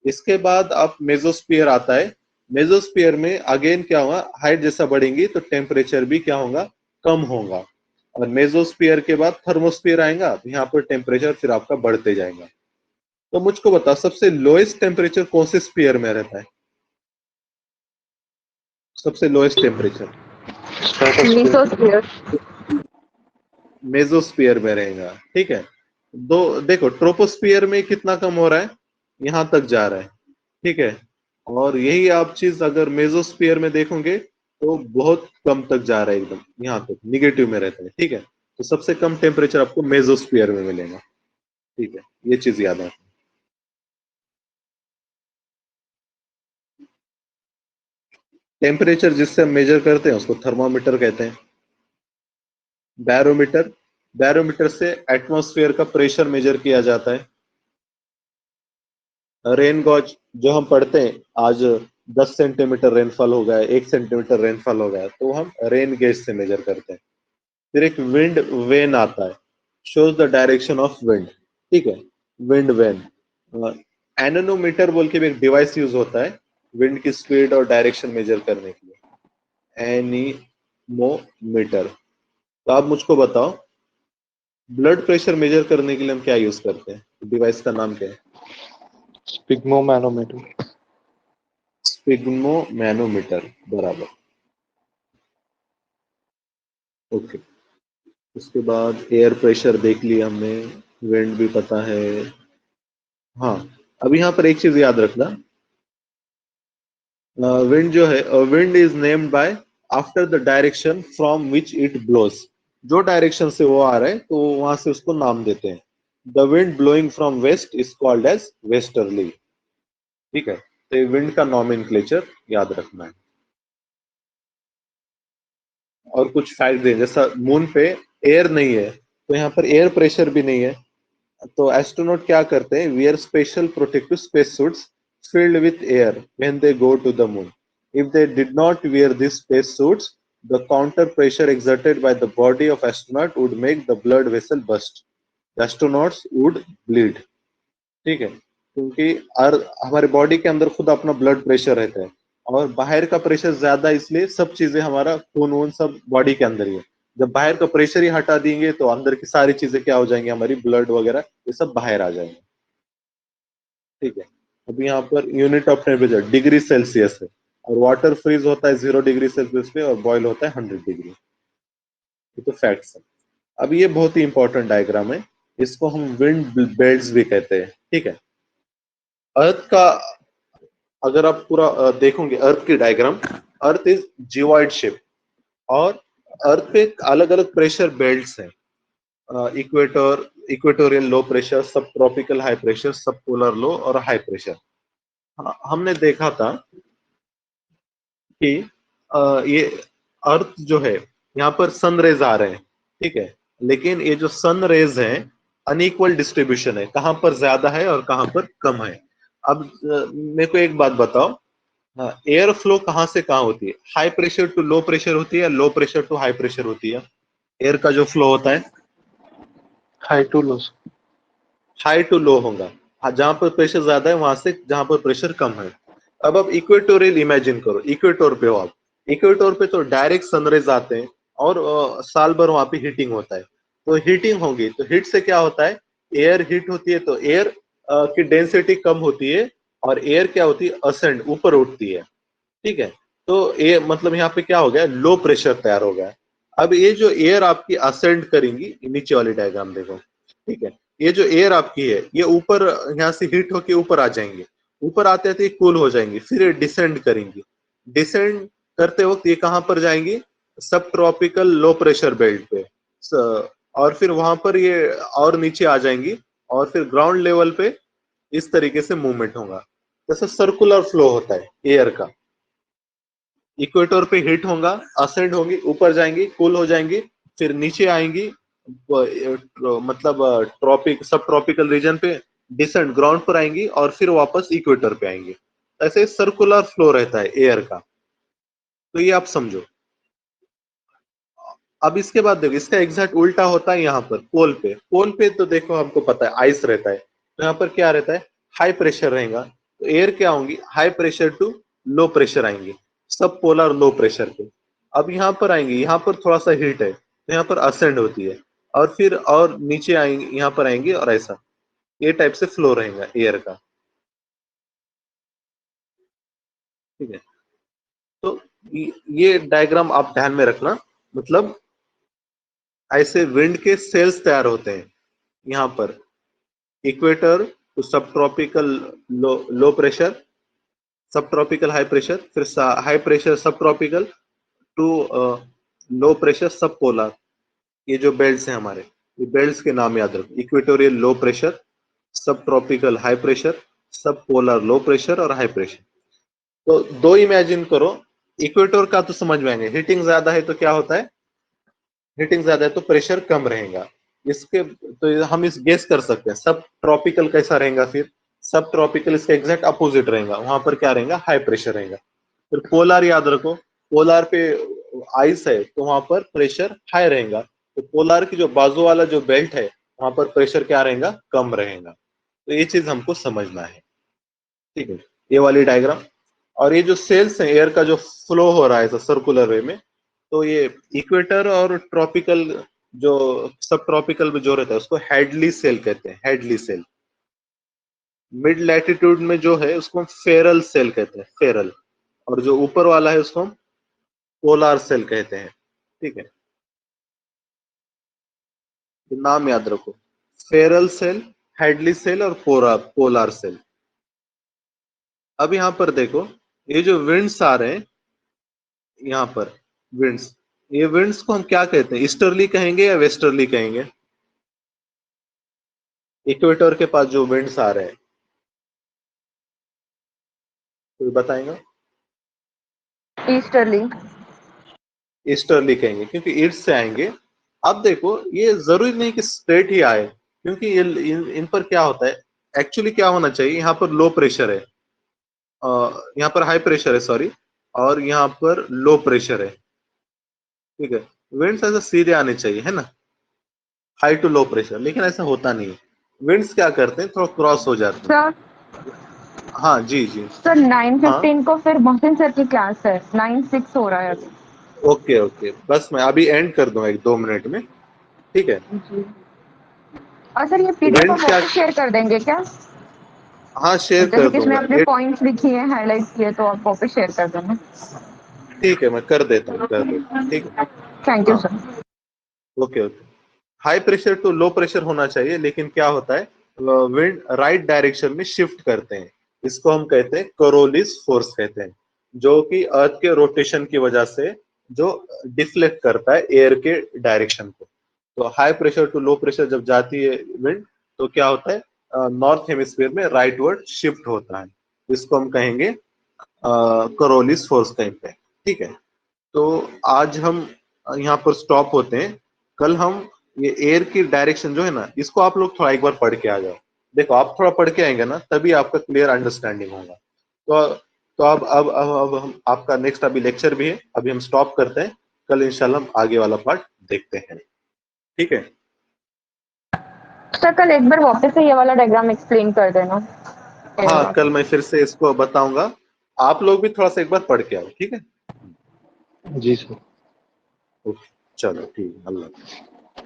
इसके बाद अब मेसोस्फियर आता है। मेसोस्फियर में अगेन क्या होगा, हाइट जैसा बढ़ेंगी तो टेम्परेचर भी क्या होगा, कम होगा। और मेसोस्फियर के बाद थर्मोस्फियर आएगा, तो यहाँ पर टेम्परेचर फिर आपका बढ़ते जाएगा। तो मुझको बताओ सबसे लोएस्ट टेम्परेचर कौन से स्फीयर में रहता है? सबसे lowest temperature stratosphere. Mesosphere. Mesosphere में रहेगा। ठीक है, दो देखो, ट्रोपोस्फियर में कितना कम हो रहा है, यहां तक जा रहा है। ठीक है, और यही आप चीज अगर मेसोस्फियर में देखोगे तो बहुत कम तक जा रहा है, एकदम यहाँ तक निगेटिव में रहता है। ठीक है, तो सबसे कम टेम्परेचर आपको मेसोस्फियर में मिलेगा। ठीक है, ये चीज याद रखना। टेम्परेचर जिससे हम मेजर करते हैं उसको थर्मामीटर कहते हैं। बैरोमीटर, बैरोमीटर से एटमॉस्फेयर का प्रेशर मेजर किया जाता है। रेन गॉज जो हम पढ़ते हैं, आज 10 सेंटीमीटर रेनफॉल हो गया, 1 सेंटीमीटर रेनफॉल हो गया, तो हम रेन गेज से मेजर करते हैं। फिर एक विंड वेन आता है, shows the direction of wind. ठीक है, विंड वेन। एनोमीटर बोल के भी एक डिवाइस यूज होता है विंड की स्पीड और डायरेक्शन मेजर करने के लिए, एनीमोमीटर। तो आप मुझको बताओ, ब्लड प्रेशर मेजर करने के लिए हम क्या यूज करते हैं, डिवाइस का नाम क्या है? स्पिग्मोमैनोमीटर। स्पिग्मोमैनोमीटर, बराबर। ओके, उसके बाद एयर प्रेशर देख लिया हमने, विंड भी पता है। हाँ, अब यहाँ पर एक चीज याद रखना, विंड जो है, wind is named by after the direction from which it blows. जो डायरेक्शन से वो आ रहा है तो वहां से उसको नाम देते हैं। The wind blowing from west is called as westerly. ठीक है, तो विंड का नॉमेनक्लेचर याद रखना है। और कुछ फैक्ट दें, जैसा मून पे एयर नहीं है तो यहाँ पर एयर प्रेशर भी नहीं है, तो एस्ट्रोनॉट क्या करते हैं, wear special protective space suits filled with air when they go to the moon. If they did not wear these space suits, the counter pressure exerted by the body of astronaut would make the blood vessel burst. The astronauts would bleed. ठीक है, क्योंकि हमारे body के अंदर खुद अपना blood pressure रहता है और बाहर का प्रेशर ज्यादा, इसलिए सब चीजें हमारा खून वून सब बॉडी के अंदर ही है। जब बाहर का प्रेशर ही हटा देंगे तो अंदर की सारी चीजें क्या हो जाएंगी, हमारी ब्लड वगैरह ये सब बाहर आ जाएंगे। ठीक है, अब यहाँ per unit of temperature degree Celsius है, और वाटर फ्रीज होता है 0 डिग्री सेल्सियस पे और बॉयल होता है 100 डिग्री। ये तो फैक्ट्स है। अब ये बहुत ही इंपॉर्टेंट डायग्राम है, इसको हम विंड बेल्ट्स भी कहते हैं। ठीक है, अर्थ का अगर आप पूरा देखोगे अर्थ की diagram, earth is geoid shape, और अर्थ पे अलग अलग प्रेशर बेल्ट्स हैं। इक्वेटोरियल लो प्रेशर, सब ट्रॉपिकल हाई प्रेशर, सब पोलर लो और हाई प्रेशर। हमने देखा था कि ये अर्थ जो है, यहाँ पर सन रेज आ रहे हैं। ठीक है, लेकिन ये जो सन रेज हैं अनइक्वल डिस्ट्रीब्यूशन है, कहाँ पर ज्यादा है और कहाँ पर कम है। अब मेरे को एक बात बताओ, एयर फ्लो कहाँ से कहाँ होती है, high pressure to low pressure होती है या low pressure to high pressure होती है? एयर का जो फ्लो होता है high to low. High to low होगा, जहां पर प्रेशर ज्यादा है वहां से जहां पर प्रेशर कम है। अब आप इक्वेटोरियल इमेजिन करो, इक्वेटोर पे हो आप, इक्वेटोर पे तो डायरेक्ट सनरेज आते हैं और साल भर वहां पे हीटिंग होता है। तो हीटिंग होगी तो हीट से क्या होता है, एयर हीट होती है तो एयर की डेंसिटी कम होती है और एयर क्या होती है, असेंड, ऊपर उठती है। ठीक है, तो ये मतलब यहाँ पे क्या हो गया, लो प्रेशर तैयार हो गया। अब ये जो एयर आपकी असेंड करेंगी, नीचे वाली डायग्राम देखो। ठीक है, ये जो एयर आपकी है ये ऊपर यहाँ से हीट होके ऊपर आ जाएंगे, ऊपर आते आते कूल हो जाएंगे, फिर ये डिसेंड करेंगी। डिसेंड करते वक्त ये कहाँ पर जाएंगी, सब ट्रॉपिकल लो प्रेशर बेल्ट पे, और फिर वहां पर ये और नीचे आ जाएंगी और फिर ग्राउंड लेवल पे इस तरीके से मूवमेंट होगा। जैसे सर्कुलर फ्लो होता है एयर का, इक्वेटर पे हिट होगा, असेंड होंगी, ऊपर जाएंगी, कूल हो जाएंगी, फिर नीचे आएंगी, मतलब ट्रॉपिक सब ट्रॉपिकल रीजन पे डिसेंड ग्राउंड पर आएंगी और फिर वापस इक्वेटर पे आएंगी। ऐसे सर्कुलर फ्लो रहता है एयर का, तो ये आप समझो। अब इसके बाद देखो, इसका एग्जैक्ट उल्टा होता है यहाँ पर पोल पे। पोल पे तो देखो हमको पता है आइस रहता है, तो यहाँ पर क्या रहता है, हाई प्रेशर रहेगा, तो एयर क्या होंगी, high pressure to low pressure आएंगे, सब पोलर लो प्रेशर पे। अब यहाँ पर आएंगे, यहाँ पर थोड़ा सा हीट है तो यहाँ पर असेंड होती है, और फिर और नीचे आएंगे, यहाँ पर आएंगे, और ऐसा ये टाइप से फ्लो रहेगा एयर का। ठीक है, तो ये डायग्राम आप ध्यान में रखना, मतलब ऐसे विंड के सेल्स तैयार होते हैं यहाँ पर, इक्वेटर टू सब ट्रॉपिकल लो प्रेशर, सब ट्रॉपिकल हाई प्रेशर, फिर हाई प्रेशर सब ट्रॉपिकल टू लो प्रेशर सब पोलर। ये जो बेल्ट्स हैं हमारे, ये बेल्ट्स के नाम याद रखो, इक्वेटोरियल लो प्रेशर, सब ट्रॉपिकल हाई प्रेशर, सब पोलर लो प्रेशर और हाई प्रेशर। तो दो इमेजिन करो, इक्वेटर का तो समझ में आएंगे, हीटिंग ज्यादा है तो क्या होता है, हीटिंग ज्यादा है तो प्रेशर कम रहेगा। इसके तो हम इस गेस कर सकते हैं सब ट्रॉपिकल कैसा रहेगा, फिर सब ट्रॉपिकल इसका एग्जैक्ट अपोजिट रहेगा, वहां पर क्या रहेगा, हाई प्रेशर रहेगा। फिर पोलर याद रखो, पोलर पे आइस है तो वहां पर प्रेशर हाई रहेगा, तो पोलर की जो बाजू वाला जो बेल्ट है वहां पर प्रेशर क्या रहेगा, कम रहेगा। तो ये चीज हमको समझना है। ठीक है, ये वाली डायग्राम। और ये जो सेल्स है एयर का जो फ्लो हो रहा है सर्कुलर वे में, तो ये इक्वेटर और ट्रॉपिकल जो सब ट्रॉपिकल में जो रहता है उसको हेडली सेल कहते हैं, हेडली सेल। मिड लैटिट्यूड में जो है उसको हम फेरल सेल कहते हैं, फेरल। और जो ऊपर वाला है उसको हम पोलर सेल कहते हैं। ठीक है, तो नाम याद रखो, फेरल सेल, हेडली सेल और पोलर सेल। अब यहाँ पर देखो, ये जो विंड्स आ रहे हैं यहाँ पर, विंड्स, ये विंड्स को हम क्या कहते हैं, ईस्टर्ली कहेंगे या वेस्टर्ली कहेंगे, इक्वेटर के पास जो विंड्स आ रहे हैं, कोई बताएगा? ईस्टर्ली। ईस्टर्ली कहेंगे क्योंकि ईस्ट से आएंगे। अब देखो, ये जरूरी नहीं कि स्ट्रेट ही आए, क्योंकि ये इन पर क्या होता है, एक्चुअली क्या होना चाहिए, यहाँ पर लो प्रेशर है, यहाँ पर हाई प्रेशर है सॉरी, और यहाँ पर लो प्रेशर है। ठीक है, विंड्स ऐसा सीधे आने चाहिए, है ना, हाई टू लो प्रेशर, लेकिन ऐसा होता नहीं है। विंड्स क्या करते हैं, थोड़ा क्रॉस हो जाते हैं। सर हाँ जी जी, सर हाँ 9:15 को फिर मोहसिन सर की क्लास है, 9:06 हो रहा है अभी। ओके ओके, बस मैं अभी एंड कर दूंगा 1-2 मिनट में। ठीक है, जी। और सर ये पीडीएफ आप विंड्स क्या, वापस शेयर कर देंगे क्या? हाँ शेयर कर जैसे कि इसमें दूंगा अपने पॉइंट्स लिखी है, हाईलाइट किए, तो आप वापस शेयर कर देना। ठीक है, मैं कर देता हूँ, कर देता हूँ। ठीक है, थैंक यू हाँ sir. Okay okay. High pressure to low pressure होना चाहिए, लेकिन क्या होता है, विंड राइट डायरेक्शन में शिफ्ट करते हैं, इसको हम कहते हैं कोरोलिस फोर्स कहते हैं, जो कि अर्थ के रोटेशन की वजह से जो डिफ्लेक्ट करता है एयर के डायरेक्शन को। तो high pressure to low pressure जब जाती है विंड, तो क्या होता है, नॉर्थ हेमिस्फीयर में राइटवर्ड शिफ्ट होता है, इसको हम कहेंगे कोरोलिस फोर्स कहते हैं। ठीक है, तो आज हम यहाँ पर स्टॉप होते हैं। कल हम ये एयर की डायरेक्शन जो है ना, इसको आप लोग थोड़ा एक बार पढ़ के आ जाओ। देखो, आप थोड़ा पढ़ के आएंगे ना, तभी आपका क्लियर अंडरस्टैंडिंग होगा। तो अब हम आपका नेक्स्ट अभी लेक्चर भी है, अभी हम स्टॉप करते हैं, कल इंशाल्लाह हम आगे वाला पार्ट देखते हैं। ठीक है, सर कल एक बार वापस से ये वाला डायग्राम एक्सप्लेन कर देना। हाँ कल मैं फिर से इसको बताऊंगा, आप लोग भी थोड़ा सा एक बार पढ़ के आओ। ठीक है, जी सर। चलो ठीक है, अल्लाह।